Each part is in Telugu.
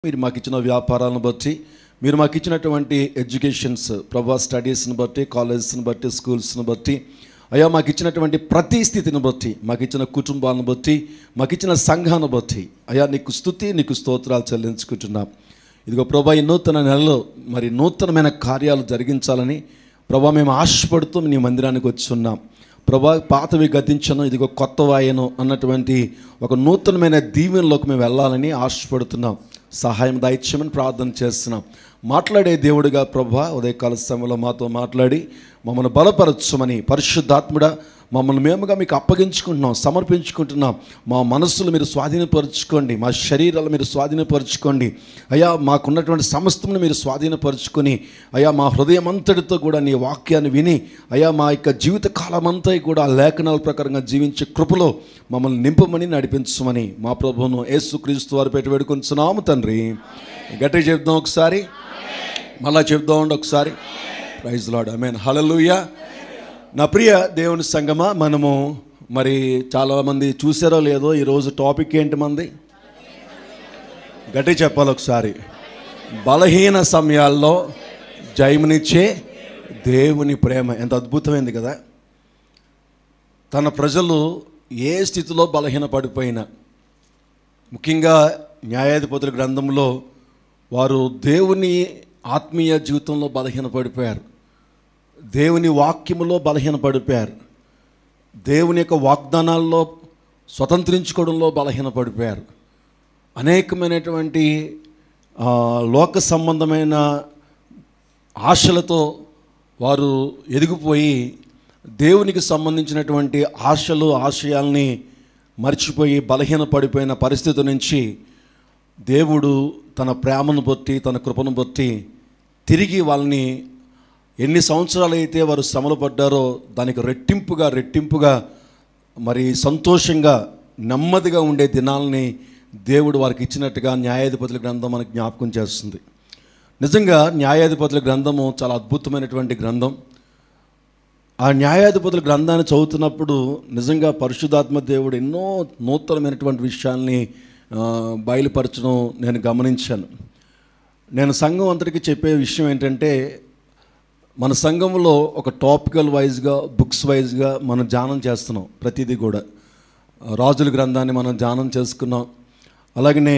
మీరు మాకు ఇచ్చిన వ్యాపారాలను బట్టి, మీరు మాకు ఇచ్చినటువంటి ఎడ్యుకేషన్స్ ప్రభా, స్టడీస్ని బట్టి, కాలేజెస్ని బట్టి, స్కూల్స్ని బట్టి, అయ్యా మాకు ఇచ్చినటువంటి ప్రతి స్థితిని బట్టి, మాకు ఇచ్చిన కుటుంబాలను బట్టి, మాకు ఇచ్చిన సంఘాన్ని బట్టి అయ్యా నీకు స్తుతి, నీకు స్తోత్రాలు చెల్లించుకుంటున్నాం. ఇదిగో ప్రభా, ఈ నూతన నెలలో మరి నూతనమైన కార్యాలు జరిగించాలని ప్రభా మేము ఆశపడుతూ నీ మందిరానికి వచ్చి ఉన్నాం. ప్రభా, పాతవి గతించను, ఇదిగో కొత్తవాయను అన్నటువంటి ఒక నూతనమైన దీవెనలోకి మేము వెళ్ళాలని ఆశపడుతున్నాం. సహాయం దయచేయమని ప్రార్థన చేస్తున్నాం. మాట్లాడే దేవుడిగా ప్రభా, ఉదయకాల సమయంలో మాతో మాట్లాడి మమ్మల్ని బలపరచమని పరిశుద్ధాత్ముడా మమ్మల్ని మేముగా మీకు అప్పగించుకుంటున్నాం, సమర్పించుకుంటున్నాం. మా మనస్సులు మీరు స్వాధీనపరచుకోండి, మా శరీరాలు మీరు స్వాధీనపరచుకోండి అయ్యా. మాకున్నటువంటి సమస్తమును మీరు స్వాధీనపరచుకొని అయ్యా మా హృదయం అంతటితో కూడా నీ వాక్యాన్ని విని అయ్యా మా యొక్క జీవిత కాలమంతా కూడా ఆ లేఖనాల ప్రకారంగా జీవించే కృపలో మమ్మల్ని నింపమని నడిపించమని మా ప్రభువును యేసుక్రీస్తు వారి పెట్టి వేడుకొంచున్నాము తండ్రి. గట్టిగా చెప్దాం ఒకసారి, మళ్ళా చెప్దామండి ఒకసారి. ప్రైజ్ లార్డ్, ఆమేన్, హల్లెలూయా. నా ప్రియ దేవుని సంగమా, మనము మరి చాలామంది చూసారో లేదో ఈరోజు టాపిక్ ఏంటి మంది? గట్టి చెప్పాలి ఒకసారి. బలహీన సమయాల్లో జయమునిచ్చే దేవుని ప్రేమ. ఎంత అద్భుతమైంది కదా. తన ప్రజలు ఏ స్థితిలో బలహీన పడిపోయినా, ముఖ్యంగా న్యాయాధిపతుల గ్రంథంలో వారు దేవుని ఆత్మీయ జీవితంలో బలహీన పడిపోయారు, దేవుని వాక్యములో బలహీన పడిపోయారు, దేవుని యొక్క వాగ్దానాల్లో స్వతంత్రించుకోవడంలో బలహీన పడిపోయారు. అనేకమైనటువంటి లోక సంబంధమైన ఆశలతో వారు ఎదిగిపోయి దేవునికి సంబంధించినటువంటి ఆశలు ఆశయాల్ని మర్చిపోయి బలహీన పడిపోయిన పరిస్థితి నుంచి దేవుడు తన ప్రేమను బట్టి, తన కృపను బట్టి తిరిగి వాళ్ళని ఎన్ని సంవత్సరాలు అయితే వారు శ్రమలు పడ్డారో దానికి రెట్టింపుగా మరి సంతోషంగా నెమ్మదిగా ఉండే దినాలని దేవుడు వారికి ఇచ్చినట్టుగా న్యాయాధిపతుల గ్రంథం మనకు జ్ఞాపకం చేస్తుంది. నిజంగా న్యాయాధిపతుల గ్రంథము చాలా అద్భుతమైనటువంటి గ్రంథం. ఆ న్యాయాధిపతుల గ్రంథాన్ని చదువుతున్నప్పుడు నిజంగా పరిశుద్ధాత్మ దేవుడు ఎన్నో నూతనమైనటువంటి విషయాల్ని బయలుపరచడం నేను గమనించాను. నేను సంఘం అంతటికి చెప్పే విషయం ఏంటంటే, మన సంఘంలో ఒక టాపికల్ వైజ్గా, బుక్స్ వైజ్గా మనం ధ్యానం చేస్తున్నాం. ప్రతిదీ కూడా రాజుల గ్రంథాన్ని మనం ధ్యానం చేసుకున్నాం. అలాగనే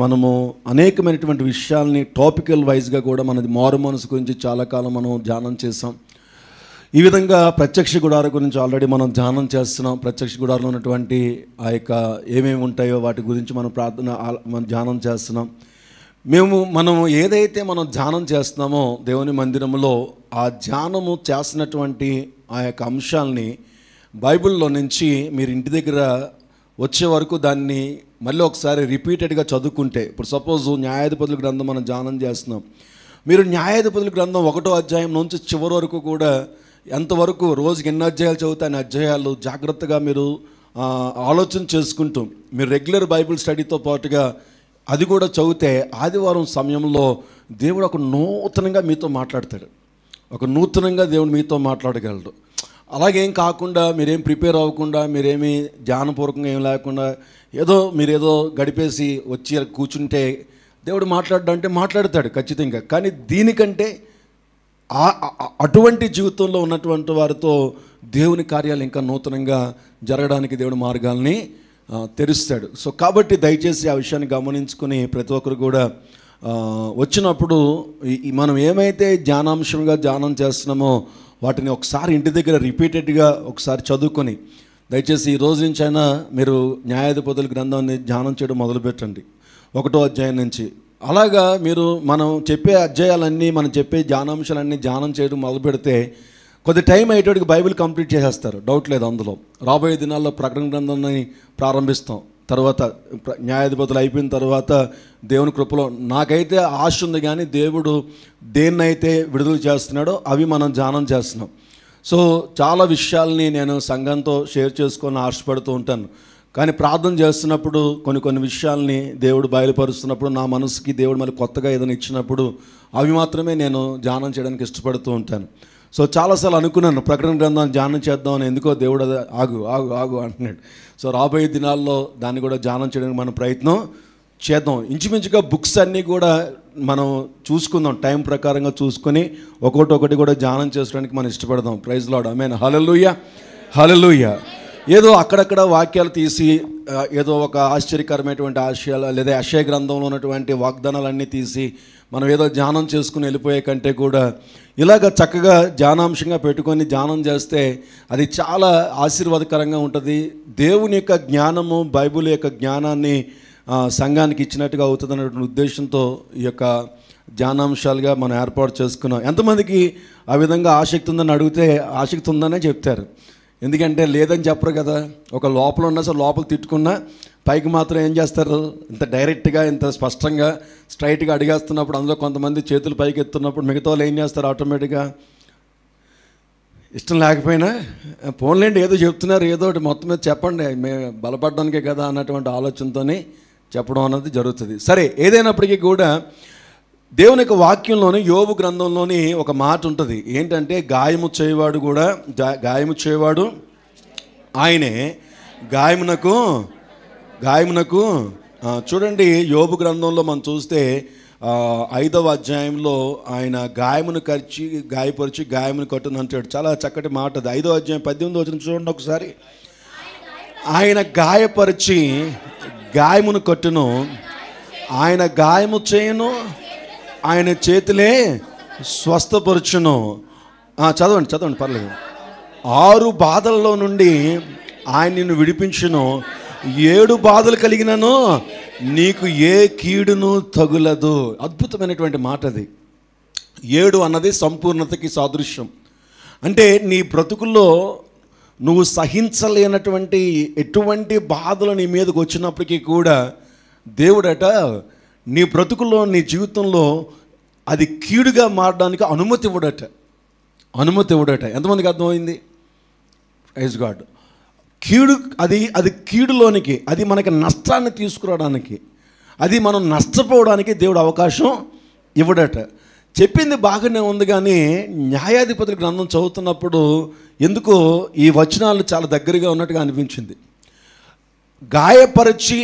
మనము అనేకమైనటువంటి విషయాల్ని టాపికల్ వైజ్గా కూడా మన మారు మనసు గురించి చాలా కాలం మనం ధ్యానం చేసాం. ఈ విధంగా ప్రత్యక్ష గుడారం గురించి ఆల్రెడీ మనం ధ్యానం చేస్తున్నాం. ప్రత్యక్ష గుడారంలో ఉన్నటువంటి ఆ యొక్క ఏమేమి ఉంటాయో వాటి గురించి మనం మనం ధ్యానం చేస్తున్నాం. మనం ఏదైతే మనం ధ్యానం చేస్తున్నామో దేవుని మందిరంలో, ఆ ధ్యానము చేస్తున్నటువంటి ఆ యొక్క అంశాలని బైబిల్లో నుంచి మీరు ఇంటి దగ్గర వచ్చే వరకు దాన్ని మళ్ళీ ఒకసారి రిపీటెడ్గా చదువుకుంటే, ఇప్పుడు సపోజ్ న్యాయాధిపతుల గ్రంథం మనం ధ్యానం చేస్తున్నాం, మీరు న్యాయాధిపతుల గ్రంథం 1వ అధ్యాయం నుంచి చివరి వరకు కూడా ఎంతవరకు రోజుకి ఎన్ని అధ్యాయాలు చదివితే అన్ని అధ్యాయాలు జాగ్రత్తగా మీరు ఆలోచన చేసుకుంటూ మీరు రెగ్యులర్ బైబిల్ స్టడీతో పాటుగా అది కూడా చదివితే ఆదివారం సమయంలో దేవుడు ఒక నూతనంగా మీతో మాట్లాడతాడు. ఒక నూతనంగా దేవుడు మీతో మాట్లాడగలడు. అలాగేం కాకుండా మీరేం ప్రిపేర్ అవ్వకుండా, మీరేమీ ధ్యానపూర్వకంగా ఏం లేకుండా మీరేదో గడిపేసి వచ్చి కూర్చుంటే దేవుడు మాట్లాడంటే మాట్లాడతాడు ఖచ్చితంగా. కానీ దీనికంటే అటువంటి జీవితంలో ఉన్నటువంటి వారితో దేవుని కార్యాలు ఇంకా నూతనంగా జరగడానికి దేవుడు మార్గాల్ని తెరుస్తాడు. సో కాబట్టి దయచేసి ఆ విషయాన్ని గమనించుకొని ప్రతి ఒక్కరు కూడా వచ్చినప్పుడు మనం ఏమైతే ధ్యానాంశంగా ధ్యానం చేస్తున్నామో వాటిని ఒకసారి ఇంటి దగ్గర రిపీటెడ్గా ఒకసారి చదువుకొని, దయచేసి ఈ రోజు నుంచి అయినా మీరు న్యాయాధిపతుల గ్రంథాన్ని ధ్యానం చేయడం మొదలుపెట్టండి 1వ అధ్యాయం నుంచి. అలాగా మనం చెప్పే అధ్యాయాలన్నీ, మనం చెప్పే ధ్యానాంశాలన్నీ ధ్యానం చేయడం మొదలు పెడితే కొద్ది టైం అయ్యేటోడికి బైబిల్ కంప్లీట్ చేసేస్తారు, డౌట్ లేదు అందులో. రాబోయే దినాల్లో ప్రకటన గ్రంథాన్ని ప్రారంభిస్తాం. తర్వాత న్యాయాధిపతులు అయిపోయిన తర్వాత దేవుని కృపలో నాకైతే ఆశ ఉంది, కానీ దేవుడు దేన్నైతే విడుదల చేస్తున్నాడో అవి మనం ధ్యానం చేస్తున్నాం. సో చాలా విషయాల్ని నేను సంఘంతో షేర్ చేసుకొని ఆశపడుతూ ఉంటాను. కానీ ప్రార్థన చేస్తున్నప్పుడు కొన్ని విషయాల్ని దేవుడు బయలుపరుస్తున్నప్పుడు, నా మనసుకి దేవుడు మళ్ళీ కొత్తగా ఏదైనా ఇచ్చినప్పుడు అవి మాత్రమే నేను ధ్యానం చేయడానికి ఇష్టపడుతూ ఉంటాను. సో చాలాసార్లు అనుకున్నాను ప్రకటన గ్రంథాన్ని ధ్యానం చేద్దామని, ఎందుకో దేవుడు ఆగు ఆగు ఆగు అంటున్నాడు. సో రాబోయే దినాల్లో దాన్ని కూడా ధ్యానం చేయడానికి మనం ప్రయత్నం చేద్దాం. ఇంచుమించుగా బుక్స్ అన్నీ కూడా మనం చూసుకుందాం, టైం ప్రకారంగా చూసుకొని ఒక్కొక్కటి కూడా ధ్యానం చేసుకోవడానికి మనం ఇష్టపడదాం. ప్రైజ్ లార్డ్, ఆమేన్, హల్లెలూయా, హల్లెలూయా. ఏదో అక్కడక్కడ వాక్యాలు తీసి ఏదో ఒక ఆశ్చర్యకరమైనటువంటి ఆశయాలు లేదా యెషయా గ్రంథంలో ఉన్నటువంటి వాగ్దానాలన్నీ తీసి మనం ఏదో ధ్యానం చేసుకుని వెళ్ళిపోయే కంటే కూడా ఇలాగ చక్కగా ధ్యానాంశంగా పెట్టుకొని ధ్యానం చేస్తే అది చాలా ఆశీర్వాదకరంగా ఉంటుంది. దేవుని యొక్క జ్ఞానము, బైబిల్ యొక్క జ్ఞానాన్ని సంఘానికి ఇచ్చినట్టుగా అవుతుంది అనేటువంటి ఉద్దేశంతో ఈ యొక్క ధ్యానాంశాలుగా మనం ఏర్పాటు చేసుకున్నాం. ఎంతమందికి ఆ విధంగా ఆసక్తి ఉందని అడిగితే ఆసక్తి ఉందనే చెప్తారు. ఎందుకంటే లేదని చెప్పరు కదా. ఒక లోపల ఉన్నా సరే లోపల తిట్టుకున్నా పైకి మాత్రం ఏం చేస్తారు, ఇంత డైరెక్ట్గా ఇంత స్పష్టంగా స్ట్రైట్గా అడిగేస్తున్నప్పుడు అందులో కొంతమంది చేతులు పైకి ఎత్తున్నప్పుడు మిగతా వాళ్ళు ఏం చేస్తారు, ఆటోమేటిక్గా ఇష్టం లేకపోయినా పోన్లేండి ఏదో చెప్తున్నారు, ఏదో ఒకటి మొత్తం మీద చెప్పండి, మేము బలపడడానికే కదా అన్నటువంటి ఆలోచనతోనే చెప్పడం అన్నది జరుగుతుంది. సరే, ఏదైనప్పటికీ కూడా దేవుని యొక్క వాక్యంలోని యోబు గ్రంథంలోని ఒక మాట ఉంటుంది. ఏంటంటే గాయము చేయవాడు ఆయనే, గాయమునకు చూడండి, యోబు గ్రంథంలో మనం చూస్తే 5వ అధ్యాయంలో ఆయన గాయపరిచి గాయమును కట్టును అంటాడు. చాలా చక్కటి మాట అది. 5వ అధ్యాయం 18వ వచనం చూడండి ఒకసారి. ఆయన గాయపరిచి గాయమును కట్టును, ఆయన గాయము చేయను, ఆయన చేతులే స్వస్థపరచును. చదవండి పర్లేదు. 6 బాధల్లో నుండి ఆయన నిన్ను విడిపించును, 7 బాధలు కలిగినను నీకు ఏ కీడును తగులదు. అద్భుతమైనటువంటి మాట అది. 7 అన్నది సంపూర్ణతకి సాదృశ్యం. అంటే నీ బ్రతుకుల్లో నువ్వు సహించలేనటువంటి ఎటువంటి బాధలు నీ మీదకి వచ్చినప్పటికీ కూడా దేవుడట నీ బ్రతుకుల్లో, నీ జీవితంలో అది కీడుగా మారడానికి అనుమతి ఇవ్వడట. ఎంతమందికి అర్థమైంది? Praise God. అది కీడులోనికి, అది మనకి నష్టాన్ని తీసుకురావడానికి, అది మనం నష్టపోవడానికి దేవుడు అవకాశం ఇవ్వడట. చెప్పింది బాగానే ఉంది, కానీ న్యాయాధిపతుల గ్రంథం చదువుతున్నప్పుడు ఎందుకో ఈ వచనాలు చాలా దగ్గరగా ఉన్నట్టుగా అనిపించింది. గాయపరిచి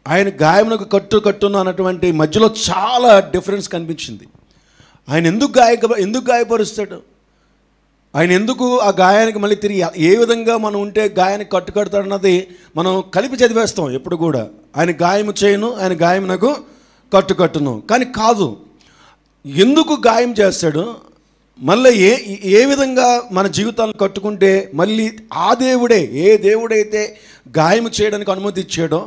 ఆయన గాయమునకు కట్టును అన్నటువంటి మధ్యలో చాలా డిఫరెన్స్ కనిపించింది. ఆయన ఎందుకు గాయపరుస్తాడు, ఆయన ఎందుకు ఆ గాయానికి మళ్ళీ తిరిగి ఏ విధంగా మనం ఉంటే గాయానికి కట్టుకడతాడు అన్నది మనం కలిపి చదివేస్తాం ఎప్పుడు కూడా. ఆయన గాయము చేయను, ఆయన గాయమునకు కట్టును. కానీ కాదు, ఎందుకు గాయం చేస్తాడు, మళ్ళీ ఏ విధంగా మన జీవితాలను కట్టుకుంటే మళ్ళీ ఆ దేవుడే, ఏ దేవుడైతే గాయం చేయడానికి అనుమతి ఇచ్చాడో,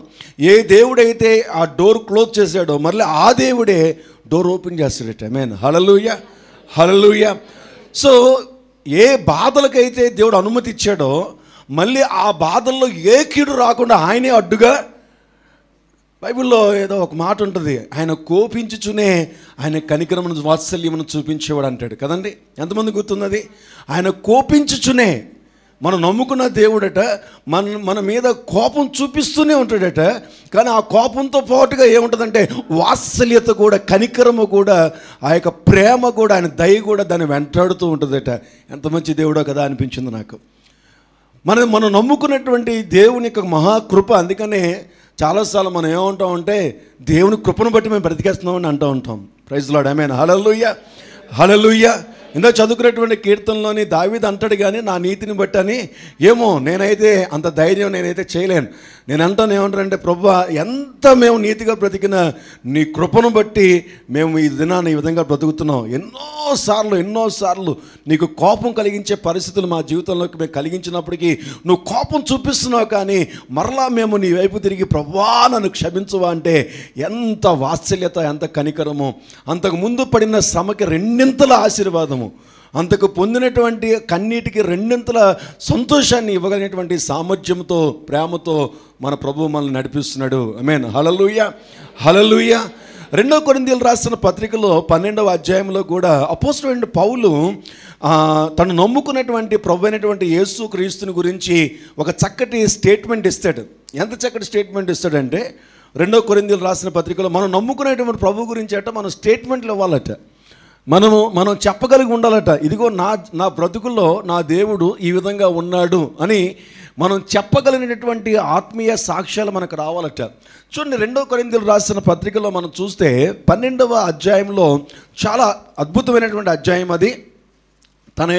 ఏ దేవుడైతే ఆ డోర్ క్లోజ్ చేశాడో, మళ్ళీ ఆ దేవుడే డోర్ ఓపెన్ చేస్తాడట. ఆమేన్, హల్లెలూయా, హల్లెలూయా. సో ఏ బాధలకైతే దేవుడు అనుమతి ఇచ్చాడో మళ్ళీ ఆ బాధల్లో ఏ కీడు రాకుండా ఆయనే అడ్డుగా. బైబిల్లో ఏదో ఒక మాట ఉంటుంది, ఆయన కోపించుచునే ఆయన కనికరమును వాత్సల్యమును చూపించేవాడు అంటాడు కదండి. ఎంతమంది గుర్తున్నది? ఆయన కోపించుచునే, మనం నమ్ముకున్న దేవుడట మన మీద కోపం చూపిస్తూనే ఉంటాడట. కానీ ఆ కోపంతో పాటుగా ఏముంటుందంటే వాత్సల్యత కూడా, కనికరము కూడా, ఆ యొక్క ప్రేమ కూడా, ఆయన దయ కూడా దాన్ని వెంటాడుతూ ఉంటుందట. ఎంత మంచి దేవుడో కదా అనిపించింది నాకు. మనం నమ్ముకున్నటువంటి దేవుని యొక్క మహాకృప. అందుకనే చాలాసార్లు మనం ఏమంటామంటే దేవుని కృపను బట్టి మేము బ్రతికేస్తున్నామని అంటూ ఉంటాం. ప్రైజ్ లార్డ్, ఆమేన్, హల్లెలూయా, హల్లెలూయా. ఇందా చదువుకున్నటువంటి కీర్తనలోని దావీదు అంటాడు, కానీ నా నీతిని బట్టి అని ఏమో నేనైతే అంత ధైర్యం నేనైతే చేయలేను. నేను అంటాను ఏమంటారంటే, ప్రభువా ఎంత మేము నీతిగా బ్రతికినా నీ కృపను బట్టి మేము ఈ దినాన్ని ఈ విధంగా బ్రతుకుతున్నాం. ఎన్నోసార్లు నీకు కోపం కలిగించే పరిస్థితులు మా జీవితంలోకి మేము కలిగించినప్పటికీ నువ్వు కోపం చూపిస్తున్నావు, కానీ మరలా మేము నీ వైపు తిరిగి ప్రభువా నన్ను క్షమించువా అంటే ఎంత వాత్సల్యత, ఎంత కనికరము. అంతకు ముందు పడిన శ్రమకి 2 ఆశీర్వాదము, అంతకు పొందినటువంటి కన్నీటికి 2 సంతోషాన్ని ఇవ్వగలిగినటువంటి సామర్థ్యంతో, ప్రేమతో మన ప్రభువు మనల్ని నడిపిస్తున్నాడు. ఆమేన్, హల్లెలూయా, హల్లెలూయా. 2 కొరింథీయులకు రాసిన పత్రికలో 12వ అధ్యాయంలో కూడా అపోస్తలుడైన పౌలు తను నమ్ముకున్నటువంటి ప్రభు అయినటువంటి యేసు క్రీస్తుని గురించి ఒక చక్కటి స్టేట్మెంట్ ఇస్తాడు. ఎంత చక్కటి స్టేట్మెంట్ ఇస్తాడంటే 2 కొరింథీయులకు రాసిన పత్రికలో మనం నమ్ముకునేటువంటి ప్రభు గురించి మనం స్టేట్మెంట్లు ఇవ్వాలట. మనం చెప్పగలిగి ఉండాలట, ఇదిగో నా బ్రతుకుల్లో నా దేవుడు ఈ విధంగా ఉన్నాడు అని మనం చెప్పగలిగినటువంటి ఆత్మీయ సాక్ష్యాలు మనకు రావాలట. చూడండి, 2 కొరింథీయులకు రాసిన పత్రికలో మనం చూస్తే 12వ అధ్యాయంలో చాలా అద్భుతమైనటువంటి అధ్యాయం అది. తన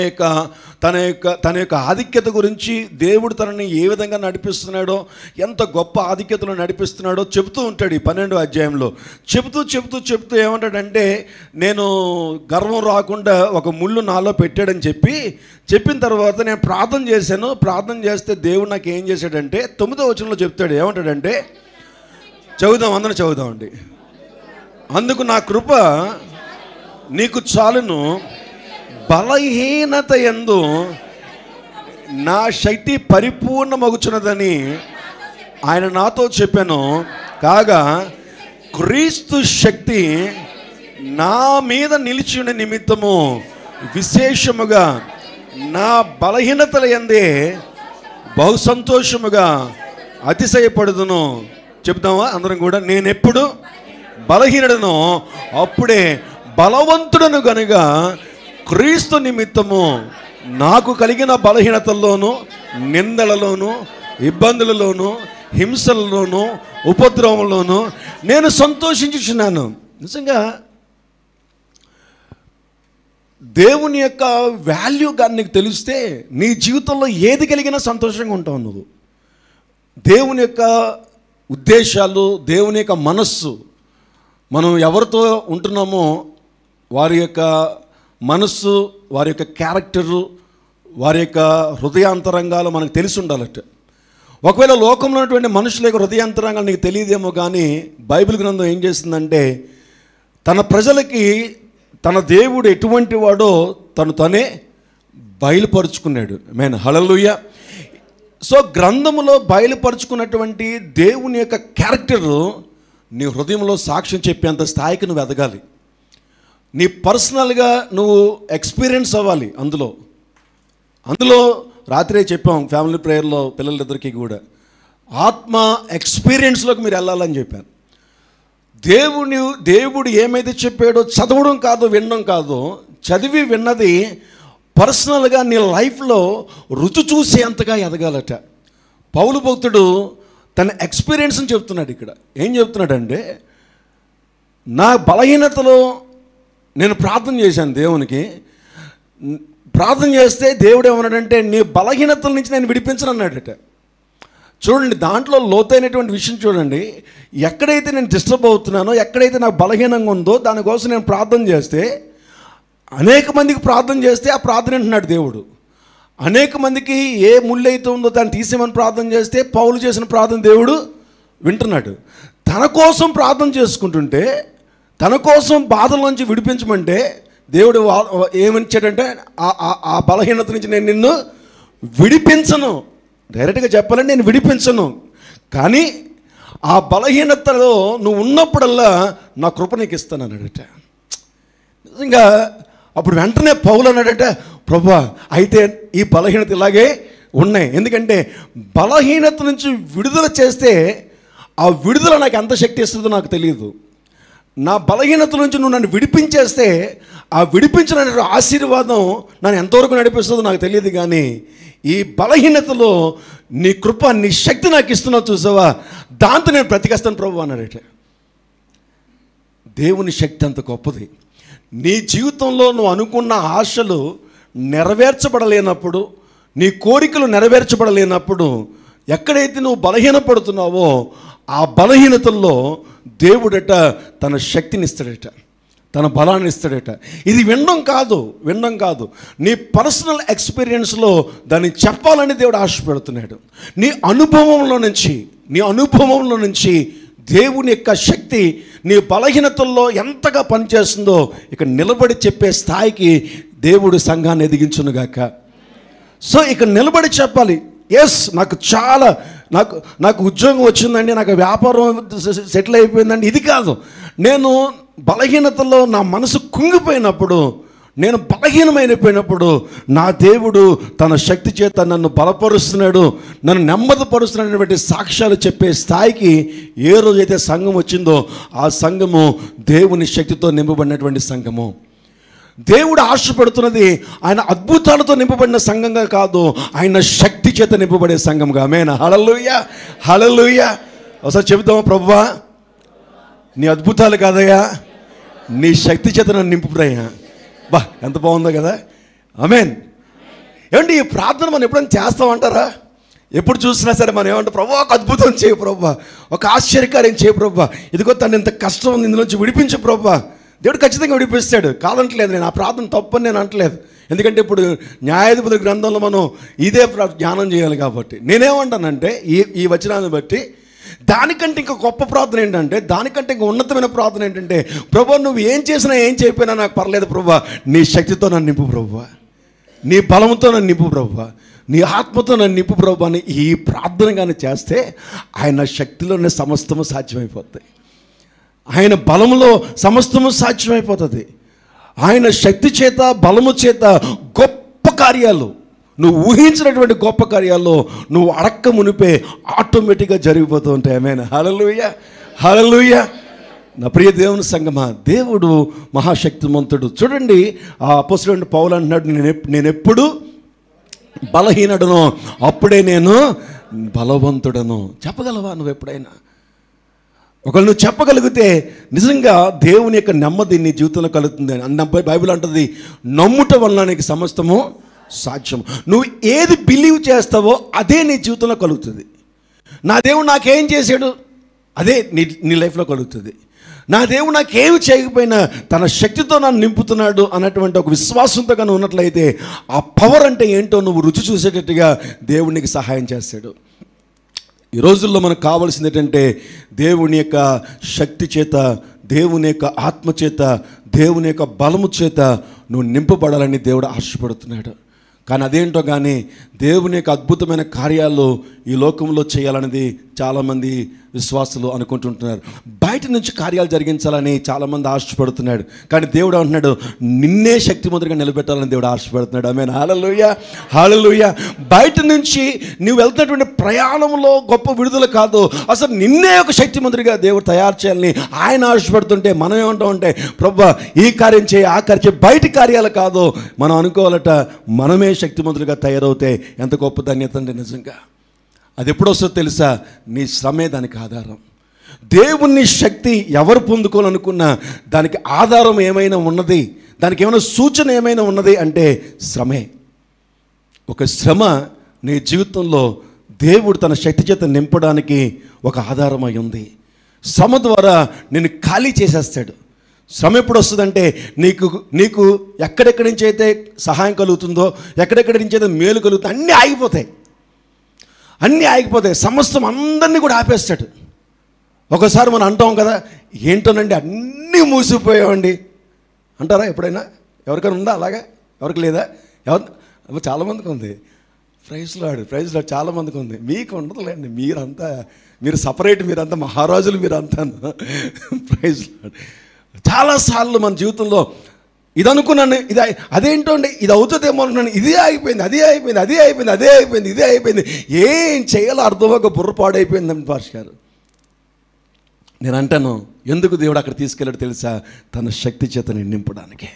యొక్క ఆధిక్యత గురించి, దేవుడు తనని ఏ విధంగా నడిపిస్తున్నాడో, ఎంత గొప్ప ఆధిక్యతలో నడిపిస్తున్నాడో చెబుతూ ఉంటాడు ఈ 12వ అధ్యాయంలో. చెబుతూ ఏమంటాడంటే, నేను గర్వం రాకుండా ఒక ముళ్ళు నాలో పెట్టాడని చెప్పిన తర్వాత నేను ప్రార్థన చేశాను. ప్రార్థన చేస్తే దేవుడు నాకు ఏం చేశాడంటే 9వ వచనంలో చెప్తాడు. ఏమంటాడంటే, అందరం చదువుదామండి. అందుకు నా కృప నీకు చాలును, బలహీనత యందు నా శక్తి పరిపూర్ణమగుచున్నదని ఆయన నాతో చెప్పాను. కాగా క్రీస్తు శక్తి నా మీద నిలిచి ఉన్న నిమిత్తము విశేషముగా నా బలహీనతల యందే బహు సంతోషముగా అతిశయపడుదును. చెప్తామా అందరం కూడా? నేనెప్పుడు బలహీనుడను అప్పుడే బలవంతుడను గనుక క్రీస్తు నిమిత్తము నాకు కలిగిన బలహీనతల్లోనూ, నిందలలోనూ, ఇబ్బందులలోనూ, హింసలలోనూ, ఉపద్రవంలోనూ నేను సంతోషించుచున్నాను. నిజంగా దేవుని యొక్క వాల్యూ కానీ నీకు తెలిస్తే నీ జీవితంలో ఏది కలిగినా సంతోషంగా ఉంటావు నువ్వు. దేవుని యొక్క ఉద్దేశాలు, దేవుని యొక్క మనస్సు, మనం ఎవరితో ఉంటున్నామో వారి యొక్క మనస్సు, వారి యొక్క క్యారెక్టరు, వారి యొక్క హృదయాంతరంగాలు మనకు తెలిసి ఉండాలట. ఒకవేళ లోకంలో ఉన్నటువంటి మనుషుల యొక్క హృదయాంతరంగాలు నీకు తెలియదేమో, కానీ బైబిల్ గ్రంథం ఏం చేస్తుందంటే తన ప్రజలకి తన దేవుడు ఎటువంటి వాడో తనే బయలుపరుచుకున్నాడు. ఆమేన్, హల్లెలూయా. సో గ్రంథములో బయలుపరుచుకున్నటువంటి దేవుని యొక్క క్యారెక్టరు నీ హృదయంలో సాక్ష్యం చెప్పేంత స్థాయికి నువ్వు ఎదగాలి. నీ పర్సనల్గా నువ్వు ఎక్స్పీరియన్స్ అవ్వాలి. అందులో రాత్రే చెప్పాం ఫ్యామిలీ ప్రేయర్లో పిల్లలిద్దరికీ కూడా, ఆత్మ ఎక్స్పీరియన్స్లోకి మీరు వెళ్ళాలని చెప్పాను. దేవుడు ఏమైతే చెప్పాడో చదవడం కాదు, వినడం కాదు, చదివి విన్నది పర్సనల్గా నీ లైఫ్లో రుచి చూసేంతగా ఎదగాలట. పౌలు భక్తుడు తన ఎక్స్పీరియన్స్ని చెప్తున్నాడు. ఇక్కడ ఏం చెప్తున్నాడంటే, నా బలహీనతలో నేను ప్రార్థన చేశాను దేవునికి. ప్రార్థన చేస్తే దేవుడు ఏమన్నాడంటే, నీ బలహీనతల నుంచి నేను విడిపించను అన్నాడట. చూడండి, దాంట్లో లోతైనటువంటి విషయం చూడండి. ఎక్కడైతే నేను డిస్టర్బ్ అవుతున్నానో, ఎక్కడైతే నాకు బలహీనంగా ఉందో దానికోసం నేను ప్రార్థన చేస్తే, అనేక మందికి ప్రార్థన చేస్తే ఆ ప్రార్థన వింటున్నాడు దేవుడు. అనేక మందికి ఏ ముళ్ళు అయితే ఉందో దాన్ని తీసేమని ప్రార్థన చేస్తే పౌలు చేసిన ప్రార్థన దేవుడు వింటున్నాడు. తన కోసం ప్రార్థన చేసుకుంటుంటే, తన కోసం బాధల నుంచి విడిపించమంటే దేవుడు ఏమనిచ్చాడంటే, ఆ బలహీనత నుంచి నేను నిన్ను విడిపించను. డైరెక్ట్గా చెప్పాలంటే నేను విడిపించను, కానీ ఆ బలహీనతలో నువ్వు ఉన్నప్పుడల్లా నా కృప నీకు ఇస్తాను అన్నాడట. నిజంగా అప్పుడు వెంటనే పౌలు అన్నాడట, ప్రభువా అయితే ఈ బలహీనత ఇలాగే ఉన్నాయి. ఎందుకంటే బలహీనత నుంచి విడుదల చేస్తే ఆ విడుదల నాకు ఎంత శక్తి ఇస్తుందో నాకు తెలియదు. నా బలహీనత నుంచి నువ్వు నన్ను విడిపించేస్తే ఆ విడిపించిన ఆశీర్వాదం నన్ను ఎంతవరకు నడిపిస్తుందో నాకు తెలియదు. కానీ ఈ బలహీనతలో నీ కృప, నీ శక్తి నాకు ఇస్తున్నావు చూసావా, దాంతో నేను బ్రతికేస్తాను ప్రభు అన్నాడట. దేవుని శక్తి అంత గొప్పది. నీ జీవితంలో నువ్వు అనుకున్న ఆశలు నెరవేర్చబడలేనప్పుడు, నీ కోరికలు నెరవేర్చబడలేనప్పుడు, ఎక్కడైతే నువ్వు బలహీనపడుతున్నావో ఆ బలహీనతల్లో దేవుడట తన శక్తిని ఇస్తాడట, తన బలాన్ని ఇస్తాడట. ఇది వినడం కాదు, నీ పర్సనల్ ఎక్స్పీరియన్స్లో దాన్ని చెప్పాలని దేవుడు ఆశపడుతున్నాడు. నీ అనుభవంలో నుంచి దేవుని యొక్క శక్తి నీ బలహీనతల్లో ఎంతగా పనిచేస్తుందో ఇక నిలబడి చెప్పే స్థాయికి దేవుడు సంఘాన్ని ఎదిగించునుగాక. సో ఇక నిలబడి చెప్పాలి, ఎస్ నాకు ఉద్యోగం వచ్చిందండి, నాకు వ్యాపారం సెటిల్ అయిపోయిందండి, ఇది కాదు. నేను బలహీనతలో నా మనసు కుంగిపోయినప్పుడు, నేను బలహీనమైపోయినప్పుడు నా దేవుడు తన శక్తి చేత నన్ను బలపరుస్తున్నాడు, నన్ను నెమ్మదిపరుస్తున్నాడనేటువంటి సాక్ష్యాలు చెప్పే స్థాయికి ఏ రోజైతే సంఘం వచ్చిందో ఆ సంఘము దేవుని శక్తితో నింపబడినటువంటి సంఘము. దేవుడు ఆశపడుతున్నది ఆయన అద్భుతాలతో నింపబడిన సంఘంగా కాదు, ఆయన శక్తి చేత నింపబడే సంఘంగా. ఆమేన్. హల్లెలూయా, హల్లెలూయా. ఒకసారి చెబుతామా, ప్రభువా నీ అద్భుతాలు కాదయ్యా, నీ శక్తి చేత నన్ను నింపుతాయ్యా. బా, ఎంత బాగుందో కదా. ఆమేన్. ఏమండి, ఈ ప్రార్థన మనం ఎప్పుడైనా చేస్తామంటారా? ఎప్పుడు చూసినా సరే మనం ఏమంటాం, ప్రభువా ఒక అద్భుతం చేయి ప్రభువా, ఒక ఆశ్చర్యకార్యం చేయి ప్రభువా, ఇదిగో తను ఇంత కష్టం ఉంది, ఇందులోంచి విడిపించు ప్రభువా. దేవుడు ఖచ్చితంగా విడిపిస్తాడు, కాదంటలేదు. నేను ఆ ప్రార్థన తప్పని నేను అంటలేదు. ఎందుకంటే ఇప్పుడు న్యాయాధిపతుల గ్రంథంలో మనం ఇదే ధ్యానం చేయాలి కాబట్టి నేనేమంటానంటే, ఈ వచనాన్ని బట్టి దానికంటే ఇంకా గొప్ప ప్రార్థన ఏంటంటే, దానికంటే ఇంకా ఉన్నతమైన ప్రార్థన ఏంటంటే, ప్రభువా నువ్వు ఏం చేసినా ఏం చేయకపోయినా నాకు పర్లేదు ప్రభువా, నీ శక్తితో నన్ను నింపు ప్రభువా, నీ బలంతో నన్ను నింపు ప్రభువా, నీ ఆత్మతో నన్ను నింపు ప్రభువా అని ఈ ప్రార్థన కానీ చేస్తే ఆయన శక్తిలోనే సమస్తము సాధ్యమైపోతాయి. ఆయన బలములో సమస్తము సాధ్యమైపోతుంది. ఆయన శక్తి చేత బలము చేత గొప్ప కార్యాలు, నువ్వు ఊహించినటువంటి గొప్ప కార్యాల్లో నువ్వు అడక్క మునిపే ఆటోమేటిక్గా జరిగిపోతూ ఉంటాయి. ఆమేన్. హల్లెలూయా, హల్లెలూయా. నా ప్రియ దేవుని సంగమా, దేవుడు మహాశక్తిమంతుడు. చూడండి, ఆ అపోస్తలుడైన పౌలు అంటున్నాడు, నేను ఎప్పుడు బలహీనుడను అప్పుడే నేను బలవంతుడను. చెప్పగలవా నువ్వు ఎప్పుడైనా? ఒకవేళ నువ్వు చెప్పగలిగితే నిజంగా దేవుని యొక్క నెమ్మది నీ జీవితంలో కలుగుతుంది అని బైబిల్ అంటుంది. నమ్ముట వలన నీకు సమస్తము సాధ్యం. నువ్వు ఏది బిలీవ్ చేస్తావో అదే నీ జీవితంలో కలుగుతుంది. నా దేవుడు నాకేం చేశాడు అదే నీ లైఫ్లో కలుగుతుంది. నా దేవుడు నాకేమి చేయకపోయినా తన శక్తితో నన్ను నింపుతున్నాడు అన్నటువంటి ఒక విశ్వాసంతో కానీ ఉన్నట్లయితే ఆ పవర్ అంటే ఏంటో నువ్వు రుచి చూసేటట్టుగా దేవుడు నీకు సహాయం చేస్తాడు. ఈ రోజుల్లో మనకు కావాల్సింది ఏంటంటే, దేవుని యొక్క శక్తి చేత, దేవుని యొక్క ఆత్మ చేత, దేవుని యొక్క బలము చేత నువ్వు నింపబడాలని దేవుడు ఆశపడుతున్నాడు. కానీ అదేంటో కానీ దేవుని యొక్క అద్భుతమైన కార్యాలు ఈ లోకంలో చేయాలనేది చాలామంది విశ్వాసులు అనుకుంటుంటున్నారు. బయట నుంచి కార్యాలు జరిగించాలని చాలామంది ఆశపడుతున్నాడు. కానీ దేవుడు అంటున్నాడు, నిన్నే శక్తిమంతుడిగా నిలబెట్టాలని దేవుడు ఆశపడుతున్నాడు. ఆమేన్. హల్లెలూయా, హల్లెలూయా. బయట నుంచి నువ్వు వెళ్తున్నటువంటి ప్రయాణంలో గొప్ప విడుదల కాదు, అసలు నిన్నే ఒక శక్తిమంతుడిగా దేవుడు తయారు చేయాలని ఆయన ఆశపడుతుంటే మనం ఏమంటామంటే, ప్రభువా ఈ కార్యం చేయి, ఆ కార్యం చేయి. బయట కార్యాలు కాదు, మనం అనుకోవాలట మనమే శక్తిమంతుడిగా తయారవుతే ఎంత గొప్ప ధన్యత అండి. నిజంగా అది ఎప్పుడు వస్తుందో తెలుసా? నీ శ్రమే దానికి ఆధారం. దేవుని శక్తి ఎవరు పొందుకోవాలనుకున్నా దానికి ఆధారం ఏమైనా ఉన్నది, దానికి ఏమైనా సూచన ఏమైనా ఉన్నది అంటే శ్రమే. ఒక శ్రమ నీ జీవితంలో దేవుడు తన శక్తి చేత నింపడానికి ఒక ఆధారమై ఉంది. శ్రమ ద్వారా నేను ఖాళీ చేసేస్తాడు. శ్రమ ఎప్పుడు వస్తుందంటే, నీకు ఎక్కడెక్కడి నుంచి అయితే సహాయం కలుగుతుందో, ఎక్కడెక్కడి నుంచి అయితే మేలు కలుగుతుందో అన్నీ ఆగిపోతాయి. సమస్తం అందరినీ కూడా ఆపేస్తాడు. ఒకసారి మనం అంటాం కదా, ఏంటోనండి అన్నీ మూసిపోయామండి అంటారా ఎప్పుడైనా? ఎవరికైనా ఉందా అలాగా? ఎవరికి లేదా? చాలామందికి ఉంది. ప్రైజ్ లార్డ్ చాలామందికి ఉంది. మీకు ఉండదులేండి, మీరు సపరేట్, మీరంతా మహారాజులు, మీరంతా. Praise Lord. చాలాసార్లు మన జీవితంలో ఇది అనుకున్నాను, అదేంటో అండి, ఇది అవుతుందేమో అనుకున్నాను, ఇదే అయిపోయింది, ఏం చేయాలో అర్థమవుక బుర్రపాడైపోయిందండి పాష్ గారు. నేను అంటాను, ఎందుకు దేవుడు అక్కడ తీసుకెళ్ళాడు తెలుసా? తన శక్తి చేత నింపడానికి,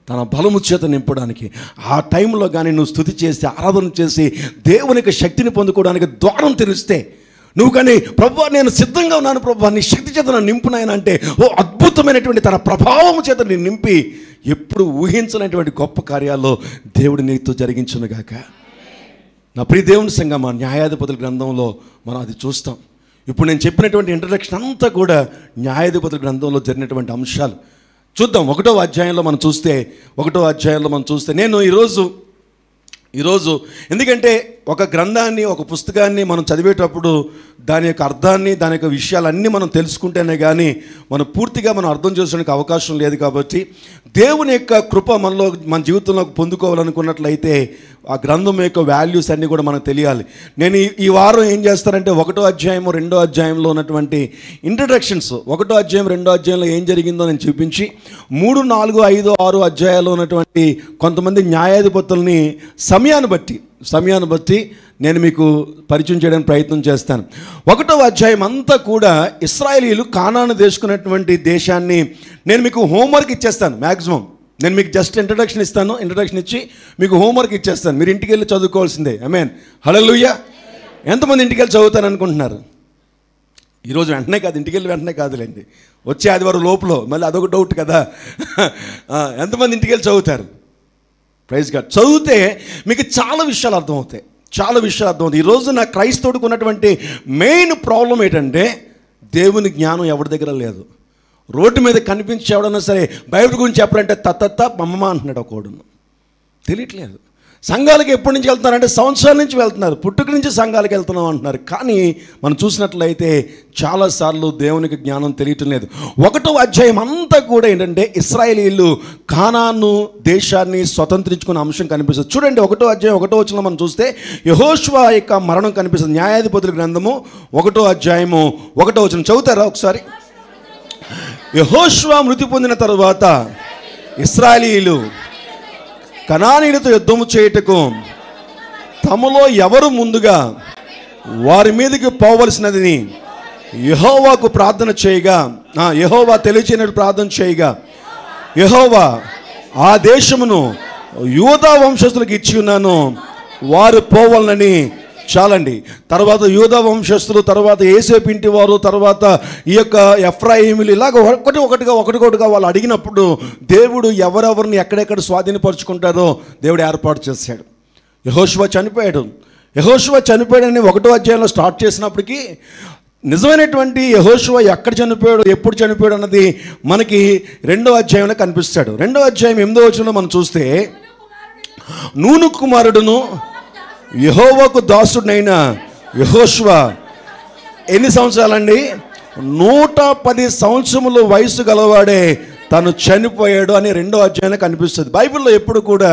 తన బలము చేత నింపడానికి. ఆ టైంలో కానీ నువ్వు స్తుతి చేసి ఆరాధన చేసి దేవునికి శక్తిని పొందుకోవడానికి ద్వారం తెరిస్తే, నువ్వు కానీ ప్రభువా నేను సిద్ధంగా ఉన్నాను ప్రభువా, నీ శక్తి చేత నన్ను నింపునాయన అంటే, ఓ అద్భుతమైనటువంటి తన ప్రభావం చేత నేను నింపి ఎప్పుడు ఊహించలేనటువంటి గొప్ప కార్యాల్లో దేవుడు నీతో జరిగించునుగాక. నా ప్రియ దేవుని సంగమా, న్యాయాధిపతుల గ్రంథంలో మనం అది చూస్తాం. ఇప్పుడు నేను చెప్పినటువంటి ఇంట్రడక్షన్ అంతా కూడా న్యాయాధిపతుల గ్రంథంలో జరిగినటువంటి అంశాలు చూద్దాం. 1వ అధ్యాయంలో మనం చూస్తే నేను ఈరోజు ఎందుకంటే ఒక గ్రంథాన్ని, ఒక పుస్తకాన్ని మనం చదివేటప్పుడు దాని యొక్క అర్థాన్ని, దాని యొక్క విషయాలన్నీ మనం తెలుసుకుంటేనే కానీ మనం పూర్తిగా మనం అర్థం చేసుకోవడానికి అవకాశం లేదు. కాబట్టి దేవుని యొక్క కృప మన జీవితంలో పొందుకోవాలనుకున్నట్లయితే ఆ గ్రంథం యొక్క వాల్యూస్ అన్నీ కూడా మనకు తెలియాలి. నేను ఈ వారం ఏం చేస్తానంటే 1వ అధ్యాయం 2వ అధ్యాయంలో ఉన్నటువంటి ఇంట్రడక్షన్స్, 1వ అధ్యాయం 2వ అధ్యాయంలో ఏం జరిగిందో నేను చూపించి 3, 4, 5, 6 అధ్యాయాల్లో ఉన్నటువంటి కొంతమంది న్యాయాధిపతుల్ని సమయాన్ని బట్టి నేను మీకు పరిచయం చేయడానికి ప్రయత్నం చేస్తాను. 1వ అధ్యాయం అంతా కూడా ఇశ్రాయేలీయులు కానాను దేశకున్నటువంటి దేశాన్ని నేను మీకు హోంవర్క్ ఇచ్చేస్తాను. మ్యాక్సిమం నేను మీకు జస్ట్ ఇంట్రడక్షన్ ఇస్తాను, ఇంట్రడక్షన్ ఇచ్చి మీకు హోంవర్క్ ఇచ్చేస్తాను, మీరు ఇంటికి వెళ్ళి చదువుకోవాల్సిందే. ఆమేన్, హల్లెలూయా. ఎంతమంది ఇంటికి వెళ్ళి చదువుతాను అనుకుంటున్నారు? ఈరోజు వెంటనే కాదు, ఇంటికి వెళ్ళి వెంటనే కాదులేండి, వచ్చే ఆదివారం లోపల. మళ్ళీ అదొక డౌట్ కదా. ఎంతమంది ఇంటికి వెళ్ళి చదువుతారు? Praise God. చదివితే మీకు చాలా విషయాలు అర్థమవుతాయి, చాలా విషయాలు అర్థమవుతాయి. ఈరోజు నా క్రైస్తవుడికి ఉన్నటువంటి మెయిన్ ప్రాబ్లం ఏంటంటే దేవుని జ్ఞానం ఎవరి దగ్గర లేదు. రోడ్డు మీద కనిపించి ఎవడన్నా సరే బైబిల్ గురించి చెప్పాలంటే తత్తత్త మమ్మ అంటున్నాడు ఒకడును. తెలియట్లేదు. సంఘాలకు ఎప్పటి నుంచి వెళ్తున్నారంటే సంవత్సరాల నుంచి వెళ్తున్నారు, పుట్టుక నుంచి సంఘాలకు వెళ్తున్నాం అంటున్నారు. కానీ మనం చూసినట్లయితే చాలాసార్లు దేవునికి జ్ఞానం తెలియటం లేదు. 1వ అధ్యాయం అంతా కూడా ఏంటంటే ఇశ్రాయేలీయులు కానాను దేశాన్ని స్వతంత్రించుకున్న అంశం కనిపిస్తుంది. చూడండి, 1వ అధ్యాయం 1వ వచనంలో మనం చూస్తే యెహోషువ యొక్క మరణం కనిపిస్తుంది. న్యాయాధిపతుల గ్రంథము 1వ అధ్యాయము 1వ వచనం చదువుతారా ఒకసారి? యెహోషువ మృతి పొందిన తరువాత ఇశ్రాయేలీయులు కనానీయులతో యుద్ధము చేయుటకు తమలో ఎవరు ముందుగా వారి మీదకి పోవలసినదని యెహోవాకు ప్రార్థన చేయగా, యెహోవా తెలియచేయనట్టు ప్రార్థన చేయగా, యెహోవా ఆ దేశమును యూదా వంశస్థులకు ఇచ్చి ఉన్నాను, వారు పోవాలని. చాలండి. తర్వాత యూదా వంశస్థులు, తర్వాత యోసేపు ఇంటి వారు, తర్వాత ఈ యొక్క ఎఫ్రాయిములు, ఇలాగ ఒకటిగా వాళ్ళు అడిగినప్పుడు దేవుడు ఎవరెవరిని ఎక్కడెక్కడ స్వాధీనపరుచుకుంటారో దేవుడు ఏర్పాటు చేశాడు. యెహోషువ చనిపోయాడు. యెహోషువ చనిపోయాడని 1వ అధ్యాయంలో స్టార్ట్ చేసినప్పటికీ నిజమైనటువంటి యెహోషువ ఎక్కడ చనిపోయాడు, ఎప్పుడు చనిపోయాడు అన్నది మనకి 2వ అధ్యాయంలో కనిపిస్తాడు. 2వ అధ్యాయం 8వ వచనంలో మనం చూస్తే నూను కుమారుడును యెహోవాకు దాసుడైన యెహోషువ ఎన్ని సంవత్సరాలండి? 110 సంవత్సరములు వయసు గలవాడే తను చనిపోయాడు అని 2వ అధ్యాయంలో కనిపిస్తుంది. బైబిల్లో ఎప్పుడు కూడా